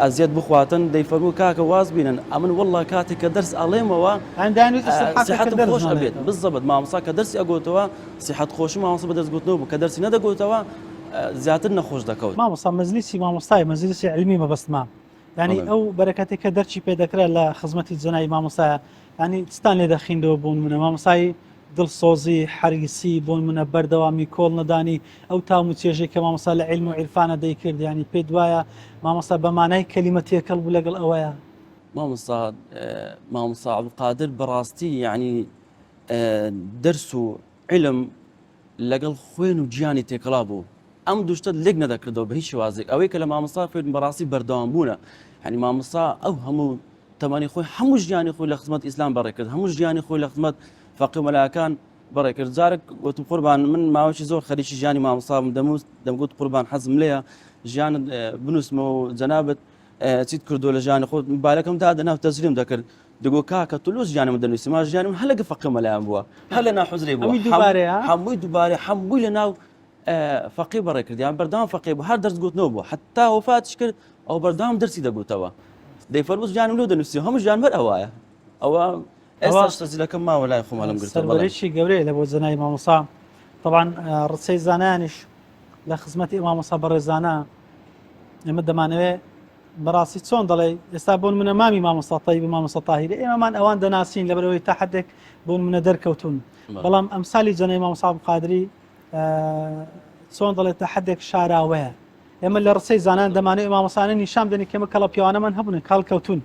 Speaker 5: ئەزیەت بخواتن دەیفەرموو کاکە واز بینن ئەمن وەڵڵا کاتێک کە دەرس ئەڵێمەوە سیحەتم خۆش ئەبێت بالضبط مامۆستا کە دەرسی ئەگوتەوە سیحەت خۆشی مامۆستا بە دەستگوتنەوە بوو کە دەرسی نەدەگوتەوە زیاتر نەخۆش دەکەوت.
Speaker 1: مامۆستا مەجلیسی مامۆستای مەجلیسی علمی مەبەستما ینی ئەو بەرەکەتێک کە دەرچی پێدەکرێت لە خزمەتی جەنای مامۆستایە ینی ستان لێ دەخیندەوە بوون منە مامۆستای دڵسۆزی حەریسی بۆن منە بەردەوامی کۆڵ نەدانی ئەو تام و چێژەی کە مامۆستا لە عیلم و عیرفانە دەیکرد ینی پێ دوایە مامۆستا بە مانای کەلیمە تێکەڵ بوو لەگەڵ ئەوەیە.
Speaker 5: مامۆستا عەبدولقادر بەڕاستی ینی دەرس و علم لەگەڵ خوێن و گیانی تێکەڵا بوو ئەم دوشتە لێک نەدەکردەوە بە هیچ شێوازێک ئەوەی کە لە مامۆستا خوێن بەڕاستی بەردەوام بوونە ینی مامۆستا ئەو هەموو تەمەنی خۆی هەموو ژیانی خۆی لە خزمەت ئیسلام بەڕێکرد هەموو ژیانی خۆی لە خزمەت فەقیه و مەلایەکان بەڕێ کرد جارێک وتم قوربان من ماوەی زۆر خەریکی ژیانی مامۆستام دەمگوت قوربان حەزم لێیە ژیانت بنووسمەوە جەنابەت چیت کردو لە ژیانی خۆت موبایلەکەم دادەناو تەزریم دەکرد دەگو کاکە تولۆ ژیانم دەنووسی ما ژیانم هەلە گفەقەمە لایەن بووە هەر لە ناحوزرێ بووە هەمووی دووبارەی هەمووی لە ناو فەقی بەڕێ کردیان بەردەوام فەقی بوو هەر دەرس گوتنەوە بووە حتا وفاتش کرد ئەو بەردەوام دەرسی دەگوتەوە دەیفەرمووت ژیانم لەو دەنووسی هەموو ژیان بەر ئەوایە ئەوە ئێستاش تەزیلەکەم ماوە لای خۆم هەڵم گرتەوە
Speaker 1: سەربەرێکی گەورەیە لە بۆ جەنابی مامۆستا طبعاً ڕچەی زانانیش لە خزمەتی مامۆستا بەڕێزانە ئێمە دەمانەوێت بەڕاستی چۆن دەڵێ ئێستا بۆن منە مامی مامۆستا تایب مامۆستا تاهیرە ئێمەمان ئەوان دەناسین لەبەرەوەی تا حدێک بۆن منە دەرکەوتون بەڵام ئەمسالی جەنابی مامۆستا عەبدولقادری چۆن دەڵێت تا حدێک شاراوەیە ئێمە لە ڕچەی زانان دەمانەوێت مامۆستانە نیشان بدەین کە ئێمە کەڵە پیاوانەمان هەبوون کاڵکەوتون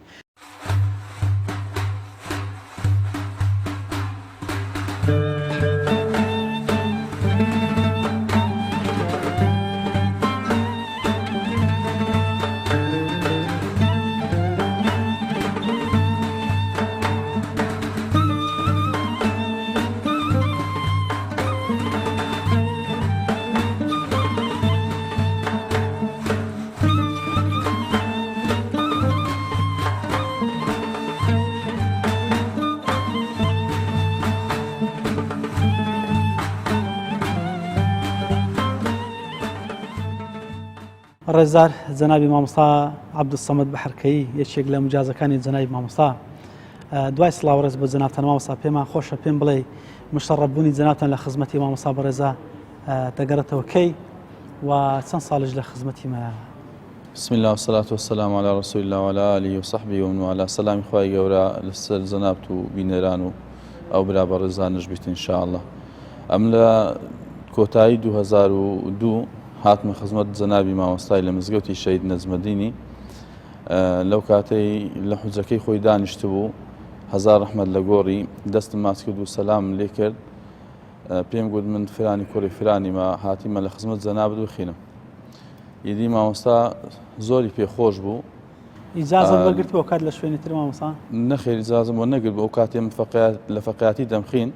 Speaker 1: ڕێزار جەنابی مامۆستا عەبدولسەمەد بەحەرکەیی یەکێک لە مجازەکانی جەنابی مامۆستا دوای سڵاوڕێز بۆ جەنابتان مامۆستا پێمان خۆشە پێم بڵێ مشەڕەفبوونی جەنابتان لە خزمەتی مامۆستا بەڕێزە دەگەڕێتەوە کەی و چەند ساڵش لە خزمەتی مایە
Speaker 6: بسم الله والصلاة والسلام على رسول الله وعلى آله وصحبه ومن والاه سلام خوای گەورە لەسەر جەنابت و بینەران و ئەو برا بەڕێزانش بیت انشاء الله ئەم لە کۆتایی 2002 هاتمە خزمەت جەنابی مامۆستای لە مزگەوتی شەید نەجمەدینی لەو کاتەی لە حوجەکەی خۆی دانیشت بوو هەزار ڕەحمەت لە گۆڕی دەستم ماچ کرد و سەلامم لێ کرد پێم گوت من فرانی کوڕی فرانی ما هاتیمە لە خزمەت جەنابت بخینم ئیدی مامۆستا زۆری پێخۆش بوو
Speaker 1: ئیجازەت وەرگرت بۆ کات لە شوێنی تر مامۆستا
Speaker 6: نەخێر ئیجازەم بۆ نەگرت بۆ ئەو کاتێم لە فەقیاتی دەمخین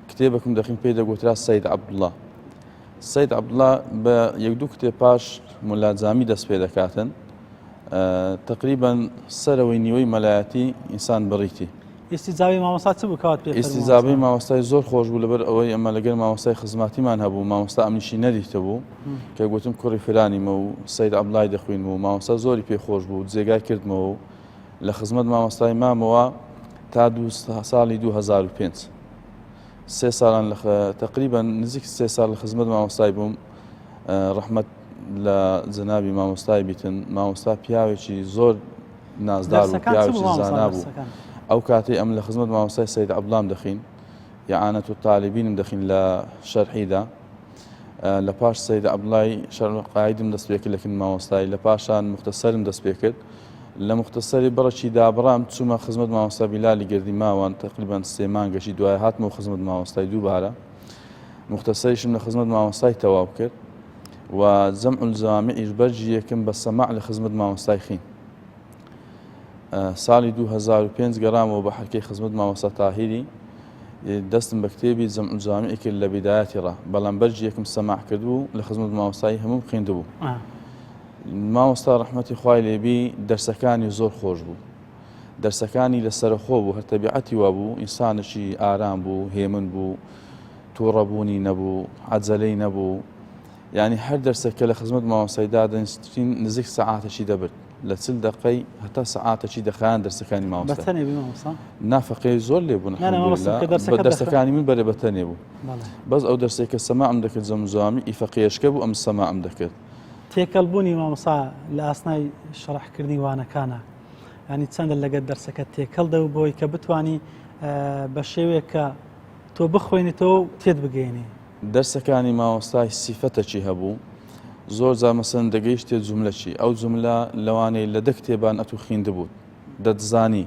Speaker 6: کتێبێکم دەخین پێی دەگوترا سەید عەبدوڵڵا سەید عەبدوڵڵا بە یەک دوو کتێب پاش مولا جامی دەست پێ دەکاتن تقریباً سەرەوەی نیوەی مەلایەتی ئینسان بڕیتی
Speaker 1: ئیستیجابەی مامۆستا چ بوو کەوات پێ
Speaker 6: ئیستیجابەی مامۆستای زۆر خۆش بوو لەبەر ئەوەی ئەمە لەگەڵ مامۆستای خزماتیمان هەبوو مامۆستا ئەمنیشی نەدیتە بوو کە گوتم کوڕی فرانیمە و سەید عەبدوڵڵای دەخوێنم و مامۆستا زۆری پێخۆش بوو جێگای کردمەوە و لە خزمەت مامۆستای مامەوە تا ساڵی 2005 سێ ساڵان تقریبا نزیک سێ ساڵ لە خزمەت مامۆستای بووم ڕەحمەت لە جەنابی مامۆستای بیتن مامۆستا پیاوێکی زۆر نازدار و پیاوێکی زانا بوو ئەو کاتەی ئەم لە خزمەت مامۆستای سەید عەبدوڵڵام دەخین یعانەت و تاالبینم دەخین لە شەرحیدا لە پاش سەید عەبدوڵڵای شەرقایدم دەست پێ کرد لەکن مامۆستای لە پاشان مختصرم دەست پێ کرد لە مختصری بەڕەکی دابڕام چوومە خزمەت مامۆستا بیلالی گردی ماوان تقریبا سێ مانگەشی دوای هاتمەوە خزمەت مامۆستای دووبارە مختصریشم لە خزمەت مامۆستای تەواو کرد و جەمع الجەوامعیش بەرجی یەکەم بە سەماع لە خزمەت مامۆستای خین ساڵی 2005 گەڕامەوە بە حەرکەی خزمەت مامۆستا تاهیری دەستم بە کتێبی جەمع الجەوامعی کرد لە بیدایەتی ڕا بەڵام بەرجی یەکەم سەماع کردبوو لە خزمەت مامۆستای هەموو خوێندبوو مامۆستا ڕەحمەتی خوای لێبی دەرسەکانی زۆر خۆش بوو دەرسەکانی لە سەرخۆ بوو هەر تەبیعەتی وا بوو ئینسانێکی ئارام بوو هێمن بوو تووڕەبوونی نەبوو عەجەلەی نەبوو یعنی هەر دەرسەکە لە خزمەت مامۆستای دادەنیشتین نزیک سەعاتێکی دەبرد لە 40 دقەی هەتا سەعاتێکی دەخایان دەرسەکانی مامۆستا نافەقەی زۆر لێبوون بە دەرسەکانی من بەرە بەتەنێ بوو بەس ئەو دەرسێکە سەماعم دەکرد جەمع ئیفەقیەشکە بوو ئەم سەماعم دەکرد
Speaker 1: تێکەڵبوونی مامۆستا لە ئاسنای شەڕحکردنی وانەکانە ینی چەندە لەگەت دەرسەکە تێکەڵ دە و بۆی کە بتوانی بە شێوەیە کە تۆ بخوێنیتەوە تێت بگەینی
Speaker 6: دەرسەکانی مامۆستای سیفەتەکی هەبوو زۆر جا مەسەن دەگەیشتێ جوملەکی ئەو جوملە لەوانەیە لە دە کتێبان ئەتوو خوێندبوو دەتزانی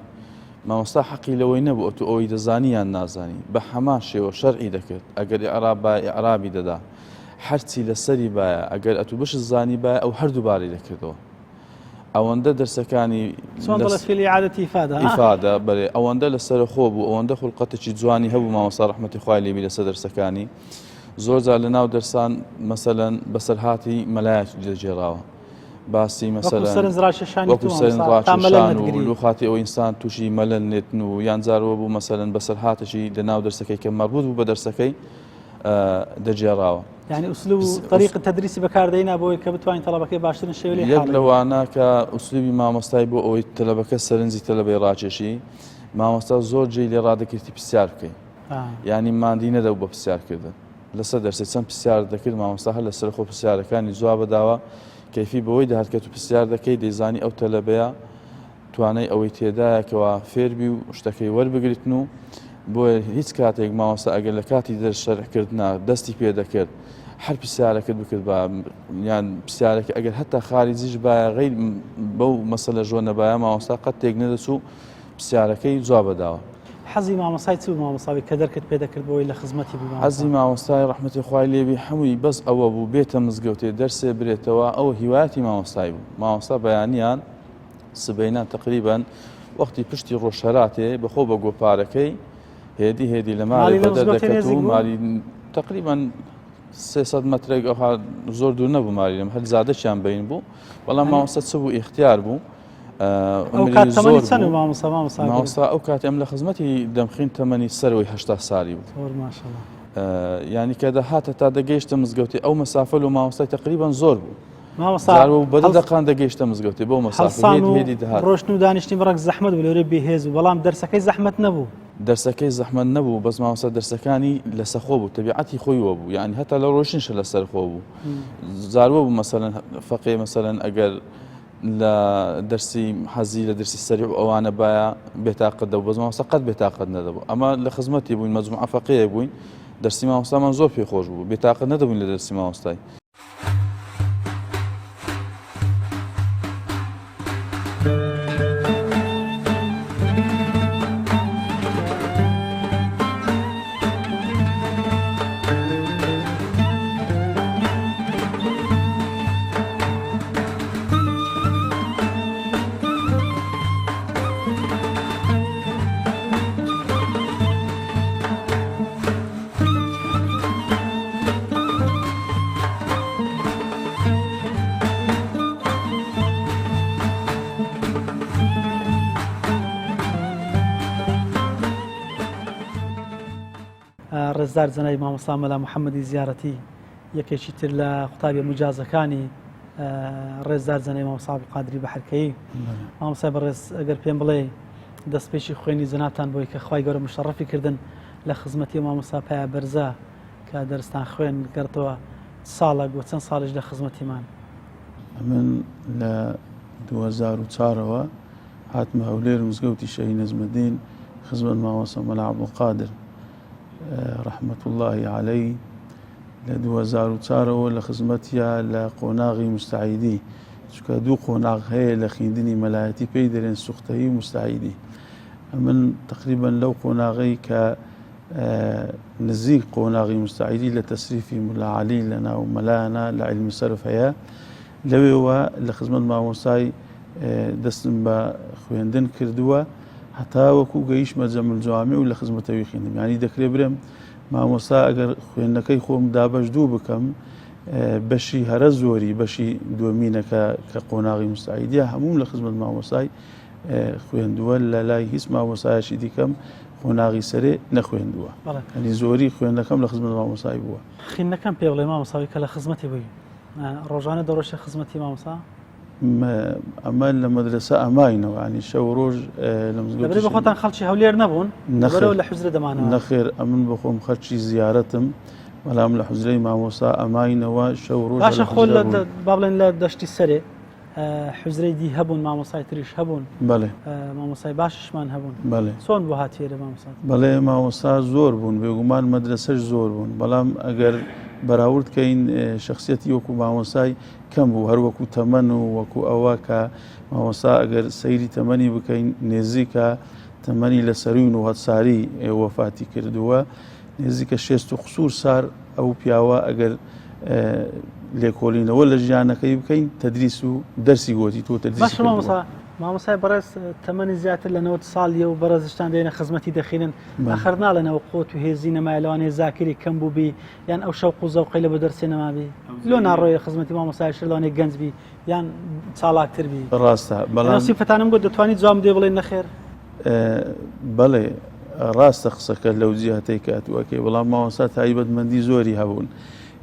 Speaker 6: مامۆستا حەقی لەوەی نەبوو ئەتوو ئەوەی دەزانی یان نازانی بە هەمان شێوە شەرعی دەکرد ئەگەر ئیعراب بایە ئیعرابی دەدا هەرچی لەسەری بایە ئەگەر ئەتوو بش زانی بایە ئەو هەردوو باری دەکردەوە ئەوەندە دەرسەکانی
Speaker 1: چۆن دەڵێت فێلی عادەتی
Speaker 6: ئیفادە بەێ ئەوەندە لەسەر خۆ بوو ئەوەندە خوڵقەتێکی جوانی هەبوو مامۆستا ڕەحمەتی خوای لێبی لەسەر دەرسەکانی زۆر جار لە ناو دەرسان مەسەلەن بەسەرهاتی مەلایەکی دەجێڕاوە باسی مەسەلەن وەکو سەرنجڕاکێشان و لوخاتی ئەو ئینسان تووشی مەلەل نێتن و یانجارەوە بوو مەسەلەن بەسەرهاتێکی لە ناو دەرسەکەی کە مەربوط بوو بە دەرسەکەی دەجێڕاوە
Speaker 1: يعني أسلوب طريقة تدريسي بكاردينا بوي كبتوين طلبك باشترين شيء ولا
Speaker 6: يك لوانا كأسلوبي مامۆستای بۆ ئەوەی تەلەبەکە سەرنجی تەلەبەی ڕاکێشی مامۆستا زۆر جێی لێ ڕادەکردی پرسیار بکەین یعنی ماندی نەدەو بە پرسیارکردن لەسەر دەرسێک چەند پرسیار دەکرد مامۆستا هەر لەسەر خۆ پرسیارەکانی جواب بەداوە کەیفی بەوەی دەهاتکەوت و پرسیار دەکەی دەیزانی ئەو تەلەبەیە توانای ئەوەی تێدایەکەوە فێربی و شتەکەی وەربگریتن و بۆیە هیچ کاتێک مامۆستا ئەگەر لە کاتی دەرس شەرحکردنا دەستی پێ دەکرد هەر پرسیارەکەت بکرد بە یان پرسیارەکە ئەگەر هەتا خارجیش بایە غەیر بەو مەسەلە ژۆ نەبایە مامۆستا قەت تێک نەدەچوو پرسیارەکەی جواب بەداوە.
Speaker 1: حەزی مامۆستای چ مامۆستاوی کە دەرکرد پێ دەکرد بۆی لە خزمەتی بوو
Speaker 6: حەزی مامۆستای ڕەحمەتی خوای لێبی هەمووی بەس ئەوە بوو بێتە مزگەوتێ دەرسێ برێتەوە ئەو هیوایەتی مامۆستای بوو مامۆستا بەیانیان سبەینان تقریبان وەختی پشتی ڕۆژهەلاتێ بەخۆ بە گۆپارەکەی هێدی لە ماڵی بەدەر دەکەوت و مالی تقریبان 300 مترێک ئەوها زۆر دوور نەبوو مالی لەم هەر زادەشیان بین بوو بەڵام مامۆستا چ بوو ئیختیار بوو مامۆستا ئەو کاتی ئەم لە خزمەتی دەمخین تەمەنی سەرەوەی 80 ساڵی بوو ینی کە دەهاتە تا دەگەیشتە مزگەوتی ئەو مەسافە و مامۆستای تقریبان زۆر بوو بەدە دەقان دەگەیشتە مزگەوتی بۆ مەسافەی دەهات
Speaker 1: ڕۆشن و دانیشتنی بەڕێک زەحمەت بوو لەورەی بێهێز و بەڵام دەرسەکەی زەحمەت نەبوو
Speaker 6: دەرسەکەی زەحمەت نەبوو بەس مامۆستا دەرسەکانی لەسەرخۆ بوو تەبیعەتی خۆیەوە بوو یعنی هەتا لە ڕۆژنیشە لەسەرخۆ بوو زاروە بوو مەسەلەن فەقێ مەسەلەن ئەگەر لە دەرسی حەزی لە دەرسی سەریع و ئەوانە باە بێتاقەت دەبوو بەس مامۆستا قەت بێتاقەت نەدەبوو ئەمە لە خزمەتی بووین مەجموعە فەقێیە بووین دەرسی مامۆستامان زۆر پێخۆش بوو بێتاقەت نەدەبووین لە دەرسی مامۆستای
Speaker 1: ڕێزدار جەنابی مامۆستا مەلا محەممەدی زیارەتی یەکێکی تر لە قوتابی مجازەکانی ڕێزدار جەنابی مامۆستا عەبدولقادری بەحەرکەیی مامۆستای بەڕێز ئەگەر پێم بڵێ دەستپێکی خوێنی زەناتان بۆی کە خوای گەورە مشەڕەفی کردن لە خزمەتی مامۆستا پیا بەرزە کە دەرستان خوێن گەرتەوە ساڵێک بۆ چەند ساڵێک لە خزمەتیمان
Speaker 7: من لە 2004ەوە هاتمە هەولێر مزگەوتی شەهید نەجمەدین خزمەت مامۆستا مەلا عەبدولقادر رحمة الله عليه لە 2004ەوە لە خزمەتیە لە قۆناغی مستعیدی چکە دوو قۆناغ هەیە لە خوێندنی مەلایەتی پێی دەرێن سوختەیی و مستعیدی من تقریبا لەو قۆناغی کە نزیک قۆناغی مستعیدی لە تەسریفی ملا عەلی لە ناو مەلایانە لە عیلمی سەرف هەیە لەوێوە لە خزمەت مامۆستای دەستم بە خوێندن کردووە هەتا وەکو گەیشتمە جەمع الجوامع و لە خزمەتەوەی خوێندم یعنی دەکرێت برێم مامۆستا ئەگەر خوێندنەکەی خۆم دابەش دوو بکەم بەشی هەرە زۆری بەشی دووەمینەکە کە قۆناغی مستعیدیە هەموم لە خزمەت مامۆستای خوێندووە لە لای هیچ مامۆستایەکی دیکەم قۆناغی سەرێ نەخوێندووە ینی زۆری خوێندنەکەم لە خزمەت مامۆستای بووە
Speaker 1: خینەکەم پێ بڵێ مامۆستاوی کە لە خزمەتی بووی ڕۆژانە دەڕۆژە خزمەتی مامۆستا
Speaker 7: ئەمە لە مەدرسە ئەماینەوە ینی شەو ڕۆژ لە
Speaker 1: مزگەوت بەخۆتان خەڵکی هەولێر نەبوون بەرەو لە حوزرە دەمانەوە
Speaker 7: نەخێر ئەمن بخۆم خەرچی زیارەتم بەڵام لە حوزرەی مامۆستا ئەماینەوە شەو ڕۆژ
Speaker 1: باشە خۆ با بڵێن لە دەشتی سەرێ حوزرەی دی هەبوون مامۆستای تریش هەبوون
Speaker 7: بەڵێ
Speaker 1: مامۆستای باششمان هەبوون
Speaker 7: بەڵێ
Speaker 1: چۆن بۆ هاتیێرە مامۆستا
Speaker 7: بەڵێ مامۆستا زۆر بوون بێگومان مەدرسەش زۆر بوون بەڵام ئەگەر بەراورد کەین شخصیەتی وەکو مامۆستای کەم بوو هەر وەکو تەمەن و وەکو ئەوە کە مامۆستا ئەگەر سەیری تەمەنی بکەین نێزیکە تەمەنی لە سەروین و هەتساری وەفاتی کردووە نێزیکە 60 و قسوور سار ئەو پیاوە ئەگەر لێکۆڵینەوە لە ژیانەکەی بکەین تەدریس و دەرسی گۆتی تۆ تەدریس
Speaker 1: مامۆسای بەڕێز تەمەنی زیاتر لە 90 ساڵیە و بەڕێزشتان دێنە خزمەتی دەخینن ئاخر ناڵێنەوە قۆت و هێزی نەمای لەوانەیە زاکری کەم بوو بی یان ئەو شەوق و زەوقەی لە بۆ دەرسێ نەمابی لۆ ناڕۆیە خزمەتی مامۆسایشر لەوانەیە گەنج بی یان چالاکتر بی
Speaker 7: ڕاستە بەڵام
Speaker 1: سیفەتانم گوت دەتوانیت جواب دێ بڵێن نەخێر
Speaker 7: بەڵێ ڕاستە قسەکە لەو جیهەتەی کاتووەکەی بەڵام مامۆسا تایبەتمەندی زۆری هەبوون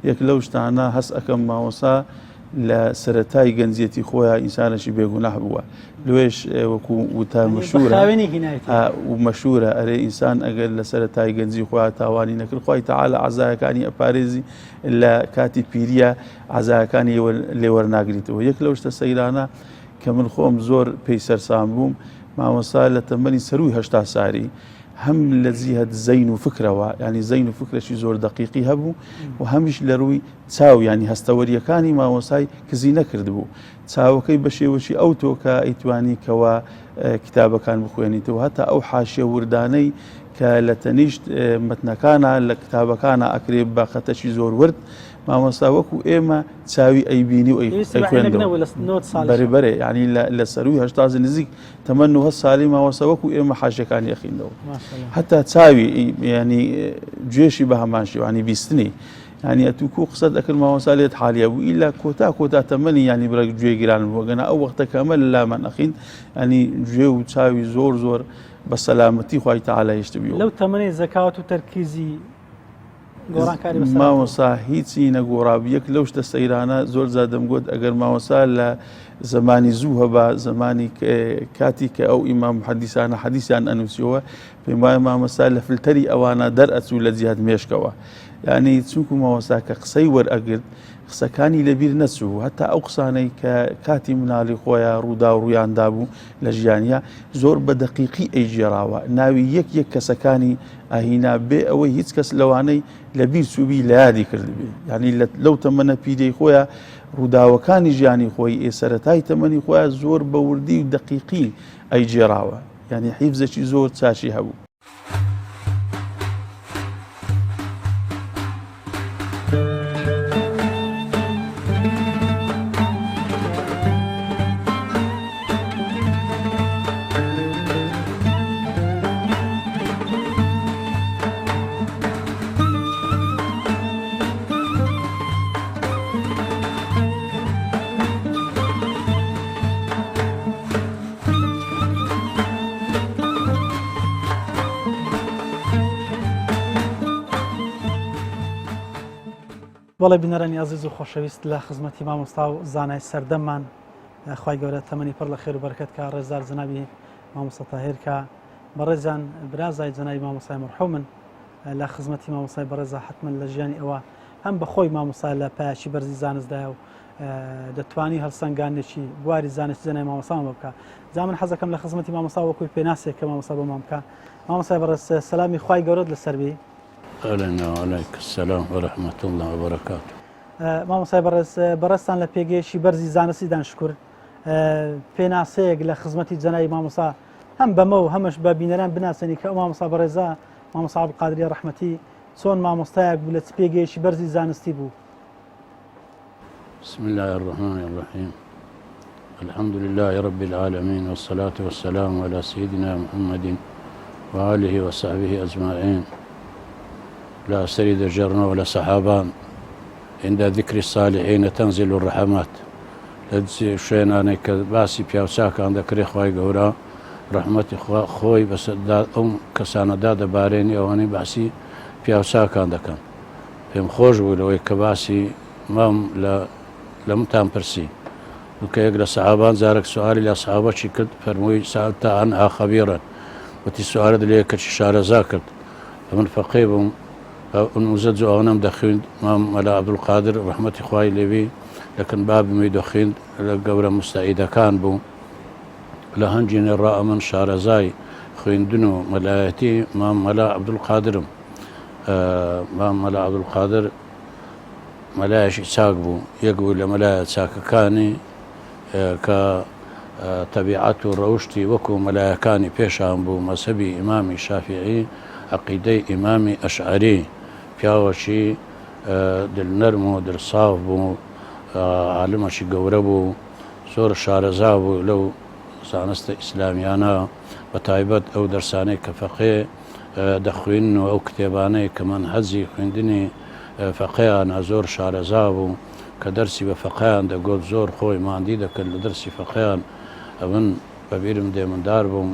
Speaker 7: یەک لەو شتانە هەست ئەەکەم مامۆسا لە سەرەتای گەنجێتی خۆیان ئینسانێکی بێگوناح بووە لێش وەکو وتا مەشهورە ئەرێ ئینسان ئەگەر لە سەرەتای گەنجی خۆیان تاوانی نەکرد خۆی تەعالە عەزایەکانی ئەپارێزی لە کاتی پیریە عەزایەکانی لێوەرناگریتەوە یەک لەو شتە سەیرانە کە من خۆم زۆر پێی سەرسام بووم مامۆسا لە تەمەنی سەرووی 80 ساری هەم لە جیهەت زەین و فکرەوە ینی زەین و فکرێکی زۆر دقیقی هەبوو و هەمیش لە ڕووی چاو ینی هەستەوەریەکانی مامۆسای کزی نەکرد بوو چاوەکەی بە شێوەشی ئەو تۆکە ئەیتوانی کەوا کتابەکان بخوێنیتەوە هەتا ئەو حاشیە وردانەی کە لە تەنیشت متنەکانە لە کتابەکانە ئەکرێ بە خەتەشی زۆر ورد مامۆستا وەکو ئێمە چاوی ئەیبینی و بەرەبەرێ ینی لە سەروی 80 نزیک تەمەن 9 ساڵی مامۆستا وەکو ئێمە حاشەکانی ئەخینەوە هەتا چاوی ینی گوێشی بە هەمان شێوانی بیستنی ینی ئەتوکو قسەت ئەکرد مامۆستا لێت حالیە بوو ئیلا کۆتا تەمەنی ینی برە گوێ گیران بووە گەنا ئەو وەختە کەمە لە لامان ئەخین ینی گوێ و چاوی زۆر بە سەلامەتی خوای تەعالە هێشت بیەوە
Speaker 1: لەو تەمەنی زەکات و تەرکیزی
Speaker 7: مامۆسا هیچی نەگۆڕابی یەک لەو شتە سەیرانە زۆر زادەم گوت ئەگەر مامۆسا لە زمانی زوو هەبا زمانی کاتی کە ئەو ئیمام محەدیسانە حەدیسیان ئەنووسیەوە پێم وایە مامۆسا لە فلتەری ئەوانە دەرئەچوو لە جیهات مێشکەوە یعنی چونکو مامۆستا کە قسەی وەرئەگرت قسەکانی لەبیر نەچوو هەتا ئەو قسانەی کە کاتی مناڵی خۆیان ڕوودا و ڕوویاندا بوو لە ژیانیا زۆر بە دەقیقی ئەیگێڕاوە ناوی یەک کەسەکانی ئاهینا بێ ئەوەی هیچ کەس لەوانەی لەبیر چووبی لە یادی کردبێ ینی لەو تەمەنە پیرەی خۆیان ڕووداوەکانی ژیانی خۆی سەرەتای تەمەنی خۆیان زۆر بە وردی و دەقیقی ئەیگێڕاوە ینی حیفزێکی زۆر چاچی هەبوو.
Speaker 1: بەڵێ بینەرانی عەزیز و خۆشەویست لە خزمەتی مامۆستا و زانای سەردەممان خوای گەورە تەمەنی پڕ لە خێر و بەرەکەت کە ڕێزدار جەنابی مامۆستا تاهیر کە بەڕێزان برازای جەنابی مامۆستای مەرحوومن لە خزمەتی مامۆستای بەڕێزا حتمەن لە ژیانی ئەوە هەم بەخۆی مامۆستا لە پایشی بەرزی زانستدایە و دەتوانی هەڵسەنگانێکی بواری زانستی جەنابی مامۆستامان بکە جا من حەزەکەم لە خزمەتی مامۆستا وەکوی پێناسێک کە مامۆستا بۆمان بکە مامۆستای بەڕێز سەلامی خوای گەورەت لەسەر بێ.
Speaker 8: وعليك السلام ورحمة الله وبركاته.
Speaker 1: مامۆستای بەڕێزتان لە پێگەیشی بەرزی زانستیدان شکر پێناسەیەک لە خزمەتی جەنابی مامۆستا هەم بەمە و هەمش بە بینەران بناسەنی کە ئەو مامۆستا بەڕێزە مامۆستا عەبدولقادری ڕەحمەتی چۆن مامۆستایەک بوو لە چ پێگەیشی بەرزی زانستی بوو.
Speaker 8: بسم الله الرحمن الرحيم. الحمد لله رب العالمين والصلاة والسلام على سيدنا محمد وآله وصحبه أجمعين. لا سيد الجرن ولا صحابان عند ذكر الصالحين تنزل الرحمات لدزي شين أنا كباسي بيوساك عندك رخواي قورا رحمتي خوي بس كسانة داد باريني أو أنا باسي بيوساك عندك فيم خوش ولو كباسي مام لم تامبرسي وكي يقرأ صحابان زارك سؤالي لأصحابه شكلت فرموي سألت عنها خبيرا وتي السؤال اللي كتشار زاكت فمن فقيبهم ونزدزو أغنم دخين مام ملا عبدالقادر رحمة إخوائي لبي لكن باب ميدخين لقبر مستعيدة كان بو لهنجين الراء من شارزاي خوين دنو ملايتي مام ملا عبدالقادر مام ملا عبدالقادر ملايش إساق بو يقول لملاية ساككاني كطبيعته روشتي وكو ملايا كاني بيشان بو مذهبي إمامي شافعي عقيدي إمامي أشعري پیاوەشی دلنەرم و دڵساو بوو عالمەشی گەورە بوو زۆر شارەزا بوو لەو زانستە ئیسلامیانە بە تایبەت ئەو دەرسانەی کە فەقێ دەخوێن و ئەو کتێبانەی کە منهەجی خوێندنی فەقەیانە زۆر شارەزا بوو کە دەرسی بە فەقەیان دەگوت زۆر خۆی ماندی دەکرد لە دەرسی فەقەیان ئەمن بەبیرم دێمەندار بووم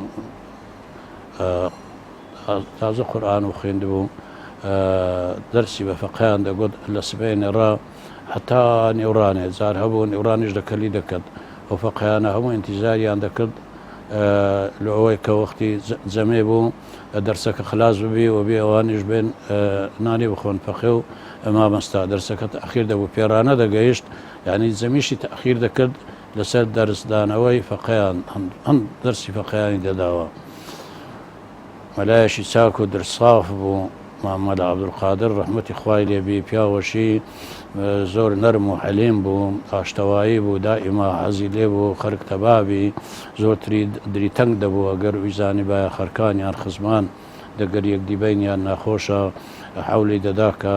Speaker 8: تازە قورئان و خوێندبوو دەرسی بە فەقەیان دەگوت لە سبەینێڕا حتا نێورانێ جار هەبوو نێورانیش دەکەلی دەکرد ئەو فەقەیانە هەموو ئینتیزاریان دەکرد لە ئەوەی کە وەختی جەمێ بوو دەرسەکە خلاص ببی و بێ ئەوانیش بێن نانی بخۆن فەقێ و مامەستا دەرسەکە تەخیر دەبوو پێرانە دەگەیشت یعنی جەمیشی تەخیر دەکرد لەسەر دەرسدانەوەی فەقەیان هەم دەرسی فەقەیانی دەداوە مەلایەشی چاک و دڵساف بوو مامەلا عەبدولقادر ڕەحمەتی خوای لێبی پیاوەشی زۆر نەرم و حەلیم بوو ئاشتەوایی بوو دائیما حەزی لێ بوو خەرک تەبابی زۆرتری دری تەنگ دەبوو ئەگەر ویزانی باە خەرکانیان خزمان دەگەر یەکدیبینیان ناخۆشە حەولی دەدا کە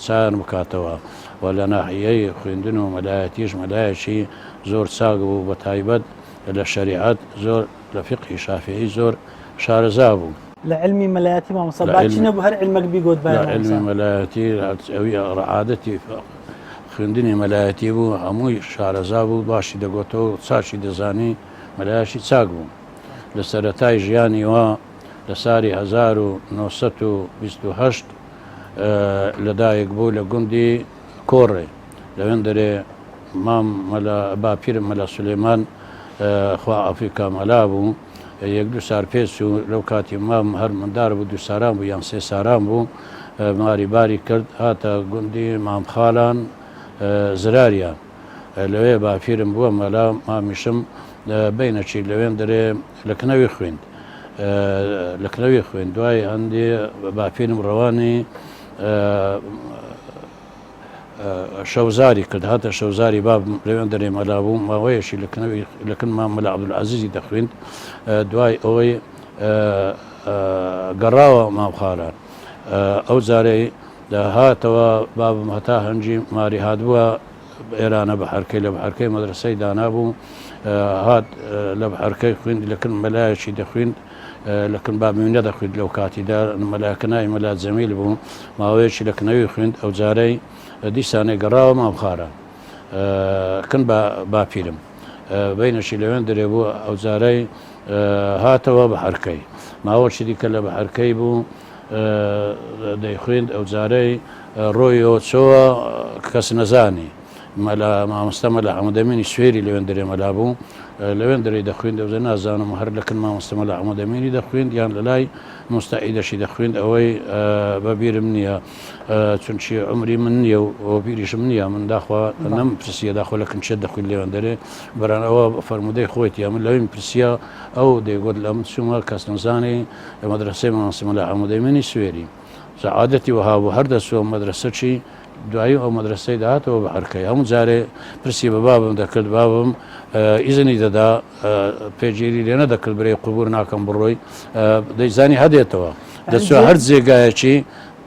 Speaker 8: چایان بکاتەوە و لە ناحیەی خوێندن و مەلایەتیش مەلایەکی زۆر چاک بوو بە تایبەت لە شەریعەت زۆر لە فقهی شافعی زۆر شارەزا بوو
Speaker 1: لە علمی مەلایەتی مامۆستا باچی نەبوو هەر علمەک بیگۆت
Speaker 8: لە علمی مەلایەتی ئەوی ڕعادەتی خوێندنی مەلایەتی بوو هەمووی شارەزا بوو باشی دەگوتەوە چاچی دەزانی مەلایەشی چاک بوو لە سەرەتای ژیانی وە لە ساری 1928 لەدایک بوو لە گوندی کۆڕێ لەوێن دەرێ مام باپیرم مەلا سولێمان خوا ئەفریقا مەلا بوو یەک دو سار پێچ و لەو کاتی مام هەر مندار بوو دو ساران بوو یان سێ ساران بوو ماری باری کرد هاتە گوندی مامخالان زراریان لەوێ باپیرم بووە مەلا مامیشم بینەچی لەوێن دەرێ لەکنەوی خوێند لەکنەوی خوێن دوای هەندێ باپیرم ڕەوانی شەوزاری کرد هاتە شەوزاری باب لەوێن دەرێ مەلا بوو ماوەیەشی لەکن مامەلا عەبدولعەزیزی دەخوێند دوای ئەوەی گەڕاوە مامخالان ئەو جارەی هاتەوە بابم هەتا هەنجی ماری هاتبووە ئێرانە بە حەرکەی لە بەحەرکەی مەدرسەی دانابوو هات لە بەحەرکەی خوێند لەکن مەلایەکی دەخوێند لەکن بابمیونە دەخوێند لەو کاتیدا مەلاکەنای مەلا جەمیل بوو ماوەیەکی لەکنەوی خوێند ئەو جارەی دیسانەی گەڕاوە مامخاران کن باپیرم بینەشی لەوێن دەرێ بوو ئەو جارەی هاتەوە بە حەرکەی ماوەشی دیکە لە بە حەرکەی بوو دەیخوێند ئەو جارەی ڕۆیەوە چۆوە کەس نەزانی مامۆستا مەلا حەمەدەمینی سوێری لەوێن دەرێ مەلا بوو لەوێن دەرێ دەخوێند ئەوزە نازانم هەر لەکن مامۆستا مەلا حەمەدەمینی دەخوێند یان لە لای مستعیدەشی دەخوێند ئەوەی بەبیرم نییە چونچی عمری من نییە و بیریشم نییە من داخوا نەم پرسیە داخۆ لەکن چێت دەخوێن لێوێن دەرێ بەران ئەوە فەرمودەی خۆیت یا من لەوین پرسیە ئەو دەیگوت لە من چوومە کەس نەزانی لە مەدرسەی مامۆستا مەلا حەمەدەمینی سوێری سەعادەتی وەها بوو هەر دەچووە مەدرسەچی دوایی ئەو مەدرسەی داهاتەوە بە حەرکەی هەموو جارێ پرسی بە بابم دەکرد بابم ئیزنی دەدا پێگیری لێ نەدەکرد برێ قوبور ناکەم بڕۆی دەیزانی هەدێتەوە دەچوە هەر جێگایەکی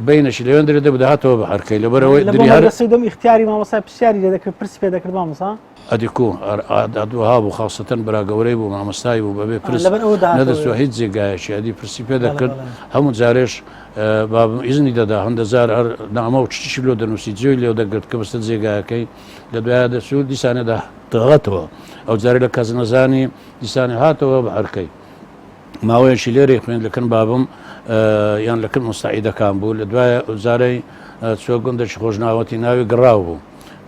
Speaker 8: بینەشی لەوێن دەرێ دەبداهاتەوە بە حەرکەی لەبەرەوەی
Speaker 1: دەم اختیاری مامۆستا پرسیاری لێ دەکرد پرسی پێ دەکرد مامۆستا
Speaker 8: ئەدیکو ئەدوها بوو خاستەن برا گەورەی بوو مامۆستای بوو بەبێ پرس نەدەچوە هیچ جێگایەکی ئەدی پرسی پێ دەکرد هەموو جارێش بابم ئیزنی دەدا هەندەزار هەر نامە و چی لۆ دەنووسی جوێی لێو دەگرت کە بەستە جێگایەکەی لە دوایە دەچوو دیسانەدا دەغەتەوە ئەو جارێ لە کەس نەزانی دیسانی هاتەوە بە حەرکەی ماوەیەکی لێرەی خوێند لەکن بابم یان لەکن مستعیدەکان بوو لە دوایە جارەی چوە گوندێکی خۆشناوەتی ناوی گڕاو بوو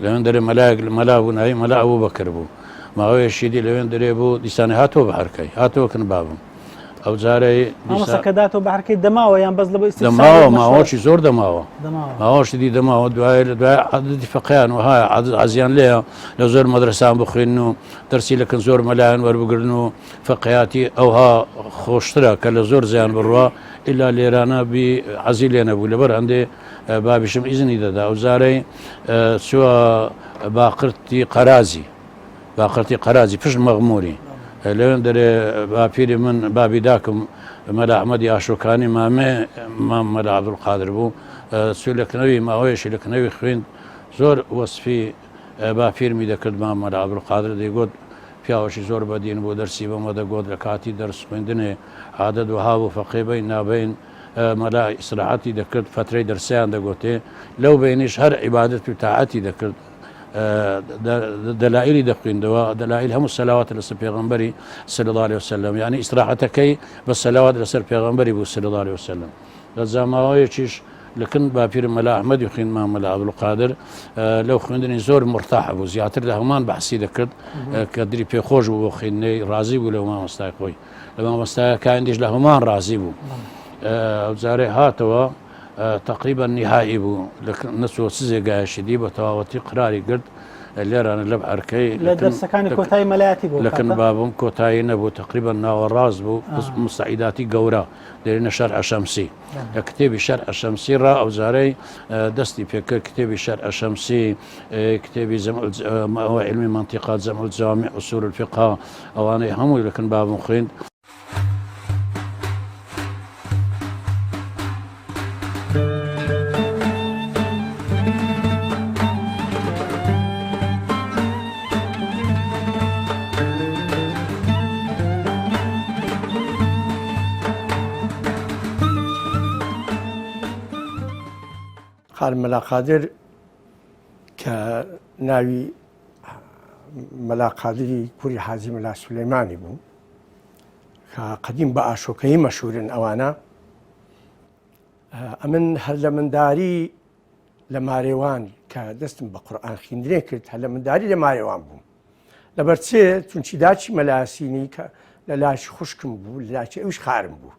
Speaker 8: لەوێن دەرێ مەلایەک مەلا بوو ناوی مەلا ئەووو بەکر بوو ماوەیەشی دی لەوێن دەرێ بوو دیسانی هاتەوە بە حەرکەی هاتەوەکن بابم ئەو جارەی
Speaker 1: مامۆستا داتەوە بە حەرکەی دەماوە یان بەس لە بۆ
Speaker 8: دەماوە ماوەشی زۆر دەماوە ماوەشی دی دەماوە دوای لە دوای عەدەدی فەقیان وهایە عەزیان لێیە لە زۆر مەدرسان بخوێن و دەرسی لەکن زۆر مەلایەن وەربگرن و فەقیاتی ئەوها خۆشترە کە لە زۆر زیان بڕوە ئیلا لێرانە بی عەزی لێ نەبوو لەبەر هەندێ بابیشم ئیزنی دەدا ئەو جارەی چووە باقرتی قەرازی پشت مەغموری لەوێن دەرێ باپیری من بابی داکم مەلا ئەحمەدی ئاشۆکانی مامێ مام مەلا عەبدولقادر بوو سوێ لەکنەوی ماوەیەشی لەکنەوی خوێند زۆر وەسفی باپیرمی دەکرد مام مەلا عەبدولقادر دەیگوت پیاوەشی زۆر بەدین بۆ دەرسی بەمە دەگوت لە کاتی دەرس خوێندنێ عادەت وها بوو فەقێبەی نابین مەلا ئیسراحەتی دەکرد فترەی دەرسیان دەگوتێ لەو بینیش هەر عیبادەت و تاعەتی دەکرد دلائلی دەخوێندەوە دلائل هەموو سەلاوات لەسەر پێغەمبەری صلی الله عليه وسلم یعنی ئیسراحەتەکەی بە سەلاوات لەسەر پێغەمبەری بوو صلی الله عليه وسلم لە زاماوەیەکیش لەکن باپیرم مەلا ئەحمەدی خوێندمان مەلا عەبدولقادر لەو خوێندنی زۆر مرتاح بوو زیاتر لە هەمان بەحسی دەکرد کە دری پێخۆش بوو بۆ خوێندنەی ڕازی بوو لە مامۆستای خۆی لە مامۆستایەکانیش لە هەمان ڕازی بوو ئەو جارێ هاتەوە تقریبا نهایی بوو نەچوە سزێگایشی دی بە تەواوەتی قراری کرد لێرانە لەم ئەرکەی
Speaker 1: لە دەرسەکانی کۆتایی مەلایەتی بوو
Speaker 8: لەکن بابم کۆتایی نەبوو تقریبا ناوەڕاز بوو مستعیداتی گەورە دێرینە شەرع شەمسی لە کتێبی شەرع شەمسی ڕا ئەو جارەی دەستی پێکرد کتێبی شەرع شەمسی کتێبی علمی منطقات جەمع الجوامع ئوسول الفقه ئەوانەی هەمووی لەکن بابم خوێند
Speaker 9: خانم مەلا قادر کە ناوی مەلا قادری کوڕی حاجی مەلا سولەیمانی بوو کە قەدیم بە ئاشۆکەیی مەشهورن ئەوانە ئەمن هەر لە منداری لە مارێوان کە دەستم بە قورئان خوێندنێ کرد هەر لە منداری لە مارێوان بووم لەبەرچێ چونچی داچی مەلاسینی کە لە لاشی خوشکم بوو لە لاچی ئەوش خارم بوو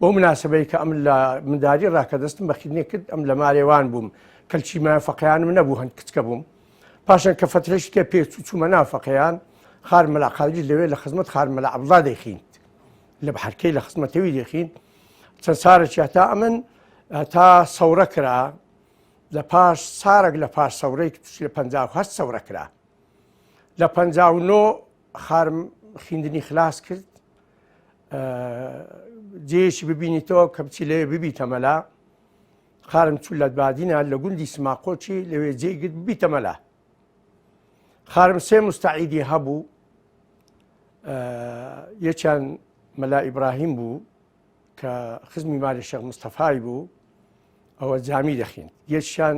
Speaker 9: بۆ مناسبەی کە ئەم لە منداری ڕاکە دەستم بە خوێندنێ کرد ئەم لە مارێوان بووم کەلچی مافەقەیانم نەبوو هەند کچکە بووم پاشان کە فترەشی کە پێچوومە نافەقەیان خانم مەلا قادری لەوێ لە خزمەت خانم مەلا عەبدوڵڵا دەیخوێند لە بەحەرکەی لە خزمەتەوەی دەیخوێند چەند سارێکی هەتا ئەمن تا سەورە کرا لە پاش سارێک لە پاش سەورەی تووشی لە 57 سەورە کرا لە 59 خارم خوێندنی خلاص کرد جێشی ببینیتەوە کە بچی لەوێ ببیتە مەلا خارم چوو لە بادینە لە گوندی سماقۆچی لەوێ جێگرت ببیتە مەلا خارم سێ مستعیدی هەبوو یەکیان مەلا ئیبراهیم بوو کە خزمی ماری شێخ مستەفای بوو ئەوە جامی دەخوێند یەکیان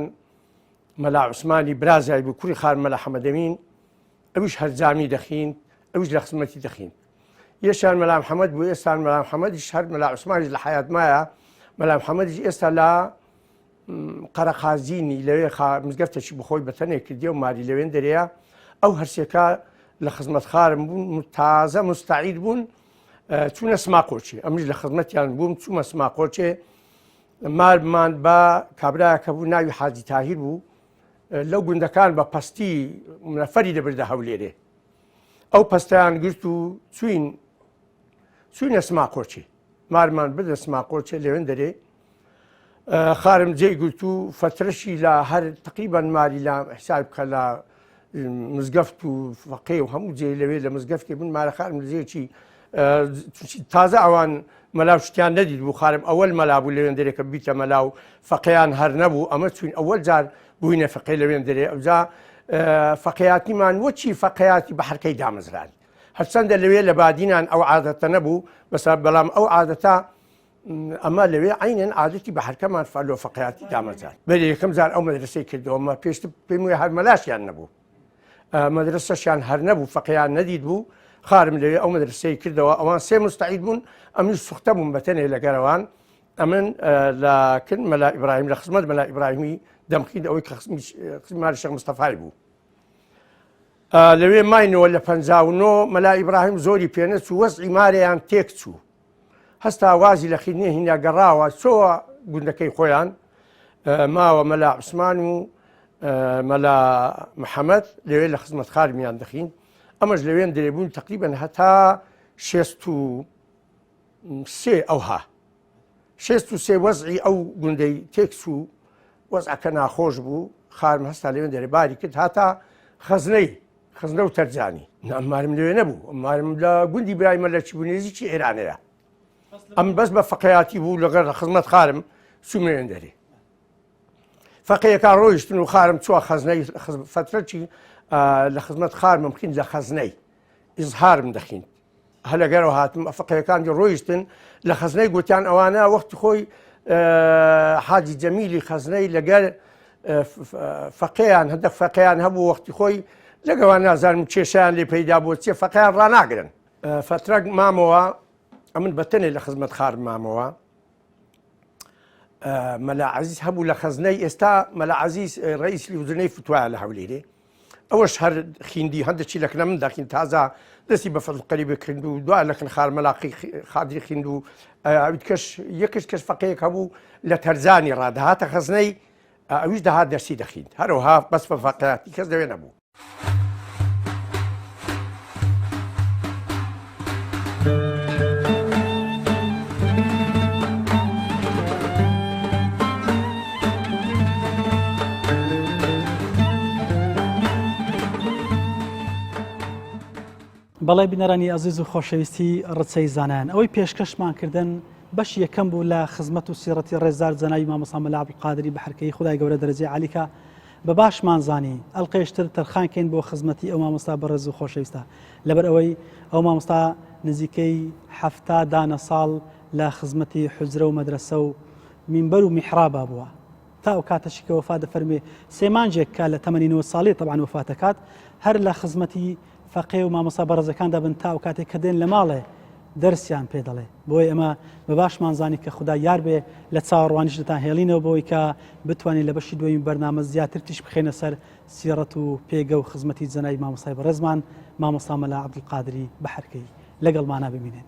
Speaker 9: مەلا عوسمانی برازای بوو کوڕی خارم مەلا حەمەدەمین ئەویش هەر جامی دەخوێند ئەویش لە خزمەتی دەخوێند یەکیان مەلا محەممەد بوو ئێستا مەلا محەممەدیش هەر مەلا عوسمانیش لە حەیات مایە مەلا محەممەدیش ئێستا لە قەرەخازینی لەوێ مزگەفتێکی بخۆی بەتەنێ کردی و ماری لەوێن دەرەیە ئەو هەرسێکە لە خزمەت خارم بوون تازە مستعید بوون چوونە سماقۆچێ ئەمش لە خزمەتیان بووم چوومە سماقۆچێ مارمان بە کابراایەکە بوو ناوی حاجی تاهیر بوو لەو گوندەکان بە پەستی نەفەری دەبردە هەولێرێ ئەو پەستەیان گرت و چوینە سماقۆچێ مارمان بدە سماقۆچێ لەوێن دەرێ خارم جێی گرت و فترەشی لە هەر تقریبان ماری لە حساب بکە لە مزگەفت و فەقێ و هەموو جێ لەوێ لە مزگەفتی بوون مارە خارم لەجێکی تازە ئەوان مەلاو شتیان نەدید بوو خارم ئەوەل مەلا بوو لەوێن دەرێکە بیتە مەلا و فەقەیان هەر نەبوو ئەمە چوین ئەوەل جار بووینە فەقێ لەوێن دەرێ ئەوجا فەقەیاتیمان وەچی فەقەیاتی بە حەرکەی دامەزران هەرچەندە لەوێ لە بادینان ئەو عادەتە نەبوو بەسەر بەڵام ئەو عادەتە ئەمە لەوێ عینەن عادەتی بە حەرکەمان فەلۆ فەقەیاتی دامەزران بەلێ یەکەم جار ئەو مەدرسەی کردەوەمە پێشتر پێم وێ هەر مەلاشیان نەبوو مەدرسەشیان هەر نەبوو فەقەیان نەدید بوو خارم لەوێ ئەو مەدرسەی کردەوە ئەوان سێ مستعید بوون ئەمنی سوختە بوون بەتەنێ لەگەرەوان ئەمن لەکن مەلا ئیبراهیم لە خزمەت مەلا ئیبراهیمی دەمخید ئەوەی کە خزمی ماری شێخ مستەفای بوو لەوێ ماینەوە لە 59 مەلا ئیبراهیم زۆری پێنەچوو وەزعی مارەیان تێک چوو هەستا وازی لە خینێ هینیا گەڕاوە چۆوە گوندەکەی خۆیان ماوە مەلا عوسمان و مەلا محەممەد لەوێ لە خزمەت خارمیان دەخین ئەمەش لەوێن دەرێبوون تقریبان هەتا 63 ئەوها 63 وەزعی ئەو گوندەی تێک چوو وەزعەکە ناخۆش بوو خارم هەستا لەوێن دەرێ باری کرد هاتا خەزنەی خزنە و تەرجانی ئەمارم لێ نەبوو ئەمارم لە گوندی برایمە لە چبوونێزیی ئێرانەیە ئەم بەس بە فەقەیاتی بوو لەگەڵ خزمەت خارم سومێن دەرێ فەقەیەکان ڕۆیشتن و خارم چوە خەزنەی فترەی لە خزمەت خارمم بخین لە خەزنەی ئیزهارم دەخین هە لەگەرەوە هاتم فەقەیەکان ڕۆیشتن لە خەزنەی گوتیان ئەوانە وەختی خۆی حاجی جەمیلی خەزنەی لەگەر فەقەیان هەندێک فەقەیان هەبوو وەختی خۆی لەگەوان نازانم کێشیان لێ پەیدا بۆ چێ فەقەیان ڕناگرن فترەك مامەوە ئەمن بەتەنێ لە خزمەت خارم مامەوە مەلا عەزیز هەبوو لە خەزنەی ئێستا مەلا عەزیز ڕئیسی وزرەی فتوایە لە هەولێرێ ئەوەش هەر خیندی هەندێکی لەکنە من داخین تازە دەستی بە فەزڵ قەریبە کرد و دوای لەکن خارمەلاقی خادری خوێند و کەش یەکش کەس فەقەیەک هەبوو لە تەرزانی ڕادەهاتە خەزنەی ئەویش دەهات دەرسی دەخیند هەروەها بەس بە فەقەیاتی کەس دەوێ نەبوو.
Speaker 1: بەڵێ بینەرانی ئەزیز و خۆشەویستی ڕچەی زانایان ئەوەی پێشکەشمانکردن بەش یەکەم بوو لە خزمەت و سیرەتی ڕێزدار جەنابی مامۆستا مەلا عەبدولقادری بەحەرکەیی خودای گەورە دەرەجەی عالیکە بە باشمانزانی ئەڵقەیشتر تەرخانکەین بۆ خزمەتی ئەو مامۆستا بەڕێز و خۆشەویستە لەبەر ئەوەی ئەو مامۆستا نزیکەی 70 دانە ساڵ لە خزمەتی حوجرە و مەدرسە و مینبەر و میحرابا بووە تا ئەو کاتەشی کە وەفات دەفەرمێ سێمانجێک کە لە تەمەنی 90 ساڵی تەبعاً وەفات دەکات هەر لە خزمەتی فەقێ و مامۆستا بەڕێزەکاندا بن تا ئەو کاتێک کە دێن لە ماڵێ دەرسیان پێ دەڵێ بۆی ئەمە بە باشمانزانی کە خوددا یار بێ لە چاوەڕوانیش دەتان هێڵینەوە بۆی کە بتوانین لە بەشی دووەمی بەرنامە زیاتر تیش بخێنە سەر سیرەت و پێگە و خزمەتی جەنابی مامۆستای بەڕێزمان مامۆستا مەلا عەبدولقادری بەحەرکەیی لەگەڵمانە ببینێن.